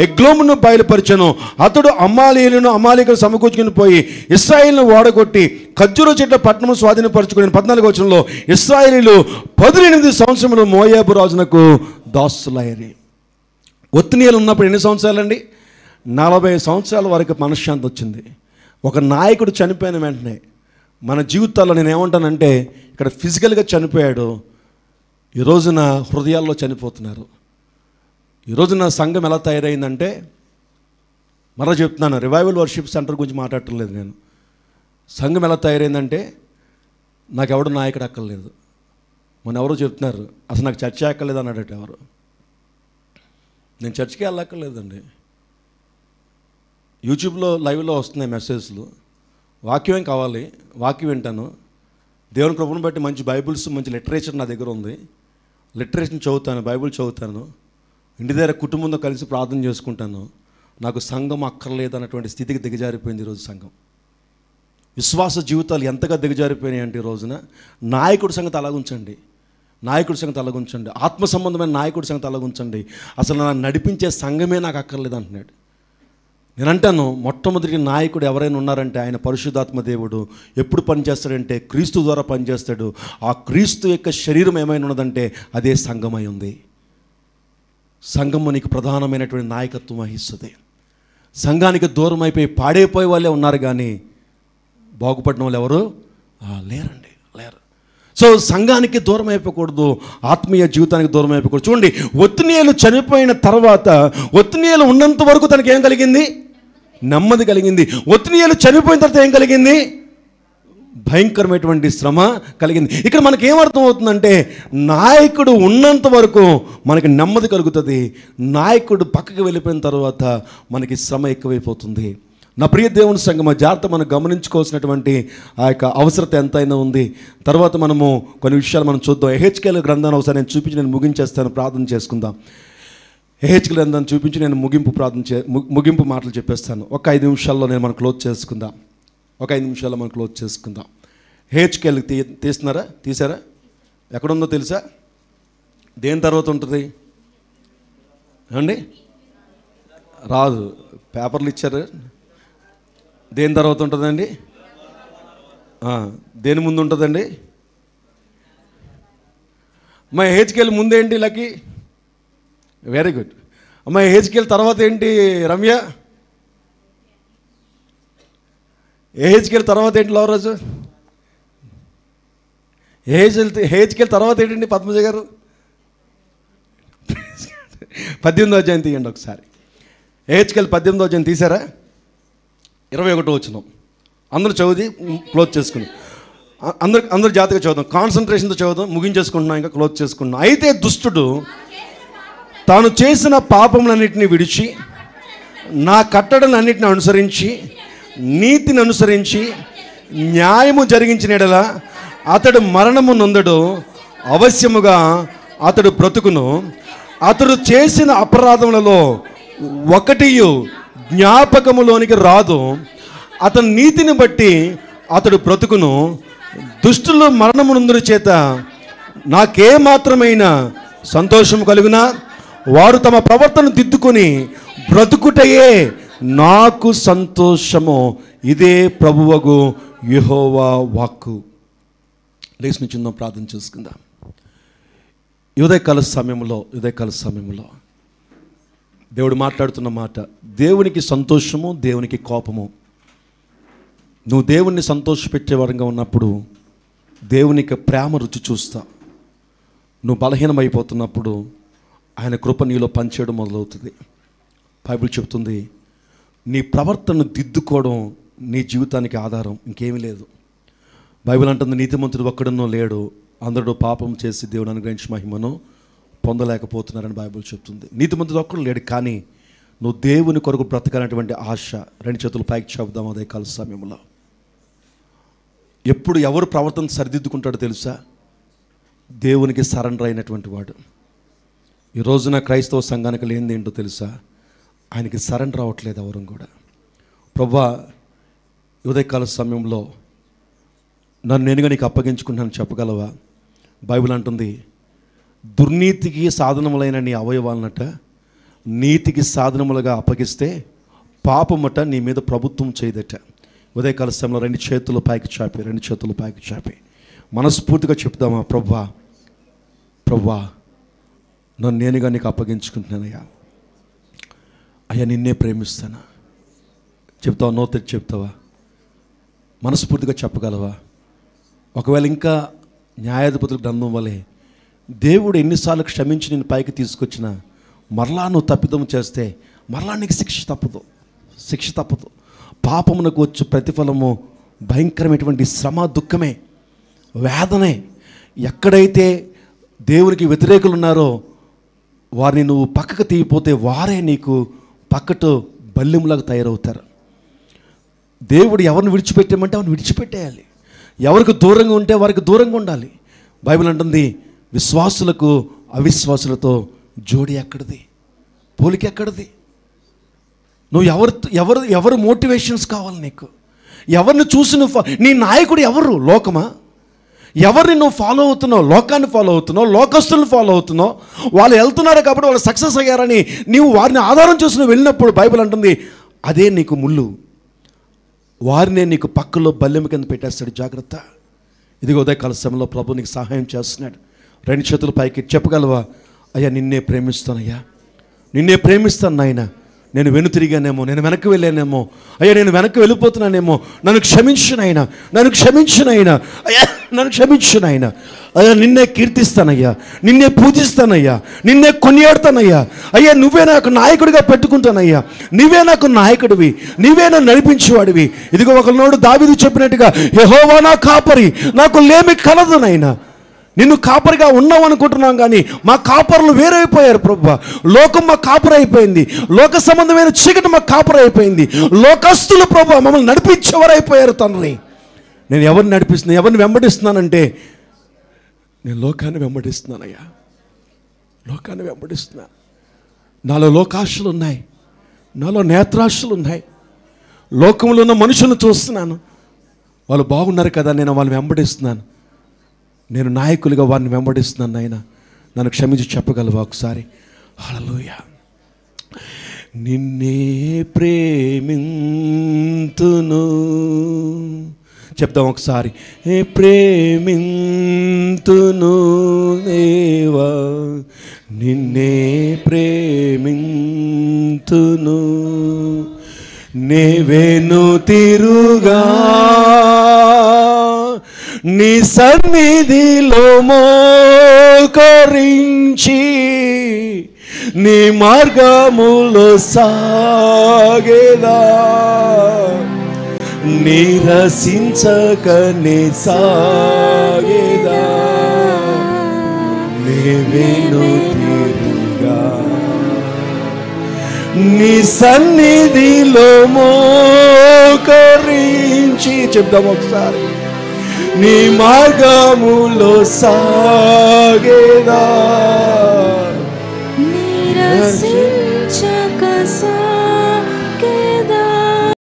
ఎగ్లోమును బయలుపరిచెను. అతడు అమాలీకులు సమకూర్చుకుని పోయి ఇశ్రాయేలును ఓడగొట్టి ఖర్జూరు చెట్ల పట్టణము స్వాధీనపరచుకుని 14వ వచనంలో ఇశ్రాయేలీలు 18 సంవత్సరములు మోయాబు రాజునకు దాసులైరి. ఒత్నియేలు ఉన్నప్పుడు ఎన్ని సంవత్సరాలండి? 40 సంవత్సరాల వరకు మనశ్శాంతి వచ్చింది. ఒక నాయకుడు చనిపోయిన వెంటనే మన జీవితాల్లో నేను ఏమంటానంటే ఇక్కడ ఫిజికల్గా చనిపోయాడు, ఈ రోజున హృదయాల్లో చనిపోతున్నారు. ఈ రోజున సంఘం ఎలా తయారైందంటే, మరలా చెప్తున్నాను, రివైవల్ వర్షిప్ సెంటర్ గురించి మాట్లాడటం లేదు నేను. సంఘం ఎలా తయారైందంటే నాకు ఎవడు నాయకుడు అక్కర్లేదు. మన ఎవరో చెప్తున్నారు అసలు నాకు చర్చ అక్కర్లేదు అన్నాడట ఎవరు. నేను చర్చికి వెళ్ళక్కర్లేదండి. యూట్యూబ్లో లైవ్లో వస్తున్నాయి మెసేజ్లు. వాక్యం ఏం కావాలి, వాక్యం వింటాను. దేవుని కృపను బట్టి మంచి బైబిల్స్, మంచి లిటరేచర్ నా దగ్గర ఉంది. లిటరేచర్ చదువుతాను, బైబిల్ చదువుతాను, ఇంటి దగ్గర కుటుంబంతో కలిసి ప్రార్థన చేసుకుంటాను. నాకు సంఘం అక్కర్లేదు అన్నటువంటి స్థితికి దిగజారిపోయింది ఈరోజు సంఘం. విశ్వాస జీవితాలు ఎంతగా దిగజారిపోయినాయి అంటే ఈ రోజున నాయకుడి సంగతి అలాగుంచండి, నాయకుడి సంగతి అలాగుంచండి, ఆత్మ సంబంధమైన నాయకుడి సంగతి అలాగుంచండి. అసలు నన్ను నడిపించే సంఘమే నాకు అక్కర్లేదు అంటున్నాడు. నేను అంటాను, మొట్టమొదటి నాయకుడు ఎవరైనా ఉన్నారంటే ఆయన పరిశుద్ధాత్మ దేవుడు. ఎప్పుడు పనిచేస్తాడంటే క్రీస్తు ద్వారా పనిచేస్తాడు. ఆ క్రీస్తు యొక్క శరీరం ఏమైనా ఉన్నదంటే అదే సంఘమై ఉంది. సంఘము నీకు ప్రధానమైనటువంటి నాయకత్వం వహిస్తుంది. సంఘానికి దూరం అయిపోయి పాడైపోయే వాళ్ళే ఉన్నారు, కానీ బాగుపడిన వాళ్ళు ఎవరు లేరండి, లేరు. సో సంఘానికి దూరం అయిపోకూడదు, ఆత్మీయ జీవితానికి దూరం అయిపోకూడదు. చూడండి, ఒత్నియేలు చనిపోయిన తర్వాత ఒత్నియేలు ఉన్నంత వరకు తనకి ఏం కలిగింది? నెమ్మది కలిగింది. ఒత్నియేలు చనిపోయిన తర్వాత ఏం కలిగింది? భయంకరమైనటువంటి శ్రమ కలిగింది. ఇక్కడ మనకి ఏమర్థం అవుతుందంటే నాయకుడు ఉన్నంత వరకు మనకి నెమ్మది కలుగుతుంది, నాయకుడు పక్కకి వెళ్ళిపోయిన తర్వాత మనకి శ్రమ ఎక్కువైపోతుంది. నా ప్రియ దేవుని సంఘం, జాగ్రత్త మనం గమనించుకోవాల్సినటువంటి ఆ యొక్క అవసరత ఎంతైనా ఉంది. తర్వాత మనము కొన్ని విషయాలు మనం చూద్దాం. ఎహెచ్కేల్ గ్రంథాన్ని ఒకసారి నేను చూపించి నేను ముగించేస్తాను, ప్రార్థన చేసుకుందాం. ఎహెచ్కేల్ గ్రంథాన్ని చూపించి నేను ముగింపు మాటలు చెప్పేస్తాను. ఒక 5 నిమిషాల్లో నేను మనం క్లోజ్ చేసుకుందాం. ఒక 5 నిమిషాల్లో మనం క్లోజ్ చేసుకుందాం. ఎహెచ్కేల్ తీసారా? ఎక్కడుందో తెలుసా? దేని తర్వాత ఉంటుంది అండి? రాదు, పేపర్లు ఇచ్చారు. దేని తర్వాత ఉంటుందండి? దేని ముందు ఉంటుందండి? మా ఎహెచ్కేల్ ముందేంటి లక్కీ? Very good. అమ్మ ఎహెచ్కేల్ తర్వాత ఏంటి రమ్య? ఎహెచ్కేల్ తర్వాత ఏంటి లవరాజు? ఎహెచ్కేల్ తర్వాత ఏంటండి పద్మజ గారు? 18వ అధ్యాయం తీయండి ఒకసారి. ఎహెచ్కేల్ 18వ అధ్యాయం తీసారా? 21వ వచనం అందరూ చదివి క్లోజ్ చేసుకుని అందరూ జాగ్రత్తగా చదువుదాం, కాన్సన్ట్రేషన్తో చదువుదాం, ముగించేసుకుంటున్నాం, ఇంకా క్లోజ్ చేసుకుంటున్నాం. అయితే దుష్టుడు తాను చేసిన పాపములన్నింటినీ విడిచి నా కట్టడలన్నింటిని అనుసరించి నీతిని అనుసరించి న్యాయము జరిగించిన యెడల అతడు మరణము నొందడు, అవశ్యముగా అతడు బ్రతుకును. అతడు చేసిన అపరాధములలో ఒకటియు జ్ఞాపకములోనికి రాదు. అతని నీతిని బట్టి అతడు బ్రతుకును. దుష్టులు మరణము నొందుని చేత నాకేమాత్రమైన సంతోషం కలుగునా? వారు తమ ప్రవర్తన దిద్దుకొని బ్రతుకుటయే నాకు సంతోషము. ఇదే ప్రభువగు యెహోవా వాక్కు. లేచి నుంచుందాం, ప్రార్థన చేసుకుందాం. ఉదయకాల సమయంలో దేవుడు మాట్లాడుతున్న మాట, దేవునికి సంతోషము, దేవునికి కోపము. నువ్వు దేవుణ్ణి సంతోషపెట్టే వరంగా ఉన్నప్పుడు దేవునికి ప్రేమ రుచి చూస్తా. నువ్వు బలహీనమైపోతున్నప్పుడు ఆయన కృప నీలో పనిచేయడం మొదలవుతుంది. బైబిల్ చెప్తుంది, నీ ప్రవర్తనను దిద్దుకోవడం నీ జీవితానికి ఆధారం, ఇంకేమీ లేదు. బైబిల్ అంటుంది, నీతిమంతుడు ఒక్కడునో లేడు, అందరూ పాపం చేసి దేవుని అనుగ్రహించి మహిమను పొందలేకపోతున్నారని బైబిల్ చెప్తుంది. నీతిమంతుడు ఒక్కడు లేడు, కానీ నువ్వు దేవుని కొరకు బ్రతకాలనేటువంటి ఆశ. రెండు చేతులు పైకి చెబుదాం అదే కాల సమయంలో. ఎప్పుడు ఎవరు ప్రవర్తన సరిదిద్దుకుంటాడో తెలుసా? దేవునికి సరెండర్ అయినటువంటి వాడు. ఈ రోజున క్రైస్తవ సంఘానికి లేనిది ఏంటో తెలుసా? ఆయనకి సరెండర్ అవ్వట్లేదు ఎవరు కూడా. ప్రభువా, ఉదయకాల సమయంలో నన్ను నేనుగా నీకు అప్పగించుకుంటాను చెప్పగలవా? బైబిల్ అంటుంది, దుర్నీతికి సాధనములైన నీ అవయవాలనట నీతికి సాధనములుగా అప్పగిస్తే పాపమట నీ మీద ప్రభుత్వం చేయదట. ఉదయకాల సమయంలో రెండు చేతులు పైకి చాపి మనస్ఫూర్తిగా చెప్తామా? ప్రభువా, ప్రభువా, నన్ను నేనుగా నీకు అప్పగించుకుంటున్నానయ్యా. అయ్యా, నిన్నే ప్రేమిస్తానా? చెప్తావా? నోరు చెప్తావా? మనస్ఫూర్తిగా చెప్పగలవా? ఒకవేళ ఇంకా న్యాయాధిపతుల గ్రంథం వలె దేవుడు ఎన్నిసార్లు క్షమించి నేను పైకి తీసుకొచ్చినా మరలా నువ్వు తప్పిదం చేస్తే మరలా నీకు శిక్ష తప్పదు. పాపమునకు వచ్చే ప్రతిఫలము భయంకరమైనటువంటి శ్రమ, దుఃఖమే, వేదనే. ఎక్కడైతే దేవునికి వ్యతిరేకులు ఉన్నారో వారిని నువ్వు పక్కకు తీయపోతే వారే నీకు పక్కతో బల్యంలాగా తయారవుతారు. దేవుడు ఎవరిని విడిచిపెట్టేయమంటే అవన్నీ విడిచిపెట్టేయాలి. ఎవరికి దూరంగా ఉంటే వారికి దూరంగా ఉండాలి. బైబిల్ అంటుంది, విశ్వాసులకు అవిశ్వాసులతో జోడి ఎక్కడిది, పోలిక ఎక్కడిది? నువ్వు ఎవరు మోటివేషన్స్ కావాలి నీకు? ఎవరిని చూసి నువ్వు నీ నాయకుడు ఎవరు? లోకమా? ఎవరిని నువ్వు ఫాలో అవుతున్నావు? లోకాన్ని ఫాలో అవుతున్నావు, లోకస్తులను ఫాలో అవుతున్నావు. వాళ్ళు వెళ్తున్నారు కాబట్టి వాళ్ళు సక్సెస్ అయ్యారని నీవు వారిని ఆధారం చూసి నువ్వు వెళ్ళినప్పుడు బైబిల్ అంటుంది అదే నీకు ముళ్ళు. వారినే నీకు పక్కలో బల్లెం కింద పెట్టేస్తాడు. జాగ్రత్త. ఇదిగో ఉదయకాల సమయంలో ప్రభు నీకు సహాయం చేస్తున్నాడు. రెండు చేతుల పైకి చెప్పగలవా? అయ్యా, నిన్నే ప్రేమిస్తానయ్యా, నిన్నే ప్రేమిస్తాను నాయన. నేను వెనుతిరిగానేమో, నేను వెనక్కి వెళ్ళానేమో, అయ్యా నేను వెనక్కి వెళ్ళిపోతున్నానేమో, నన్ను క్షమించునైనా, అయ్యా నన్ను క్షమించునైనా. అయ్యా నిన్నే కీర్తిస్తానయ్యా, నిన్నే పూజిస్తానయ్యా, నిన్నే కొనియాడతానయ్యా. అయ్యా నువ్వే నాకు నాయకుడిగా పెట్టుకుంటానయ్యా, నువ్వే నాకు నాయకుడివి, నువ్వే నన్ను నడిపించేవాడివి. ఇదిగో ఒకనోడు దావీదు చెప్పినట్టుగా, యెహోవా నా కాపరి, నాకు లేమి కలదు నాయనా. నిన్ను కాపరిగా ఉన్నావు అనుకుంటున్నాం, కానీ మా కాపరులు వేరైపోయారు ప్రభువా. లోకం మా కాపరి అయిపోయింది, లోక సంబంధమైన చీకటి మా కాపరి అయిపోయింది. లోకస్తులు ప్రభువా మమ్మల్ని నడిపించేవారైపోయారు తండ్రి. నేను ఎవరిని నడిపిస్తున్నా, ఎవరిని వెంబడిస్తున్నానంటే నేను లోకాన్ని వెంబడిస్తున్నానయ్యా, లోకాన్ని వెంబడిస్తున్నా. నాలో లోకాశలు ఉన్నాయి, నాలో నేత్రాశలు ఉన్నాయి. లోకంలో ఉన్న మనుషులను చూస్తున్నాను, వాళ్ళు బాగున్నారు కదా, నేను వాళ్ళని వెంబడిస్తున్నాను. నేను నాయకులుగా వారిని వెంబడిస్తున్నాను నాయన, నన్ను క్షమించి చెప్పగలవా ఒకసారి? హల్లెలూయా. నిన్నే ప్రేమింతును, చెప్తాం ఒకసారి. ప్రేమింతును దేవా, నిన్నే ప్రేమింతును, నేవేను తిరుగా నీ సన్నిధిలో మోకరించి నీ మార్గములో సాగేదా, నిరసించకనే సాగేదా, నేవేను తీరుగా నీ సన్నిధిలో మోకరించి. చెప్దాం ఒకసారి. నీ మార్గములో సాగేదా, నిరసించక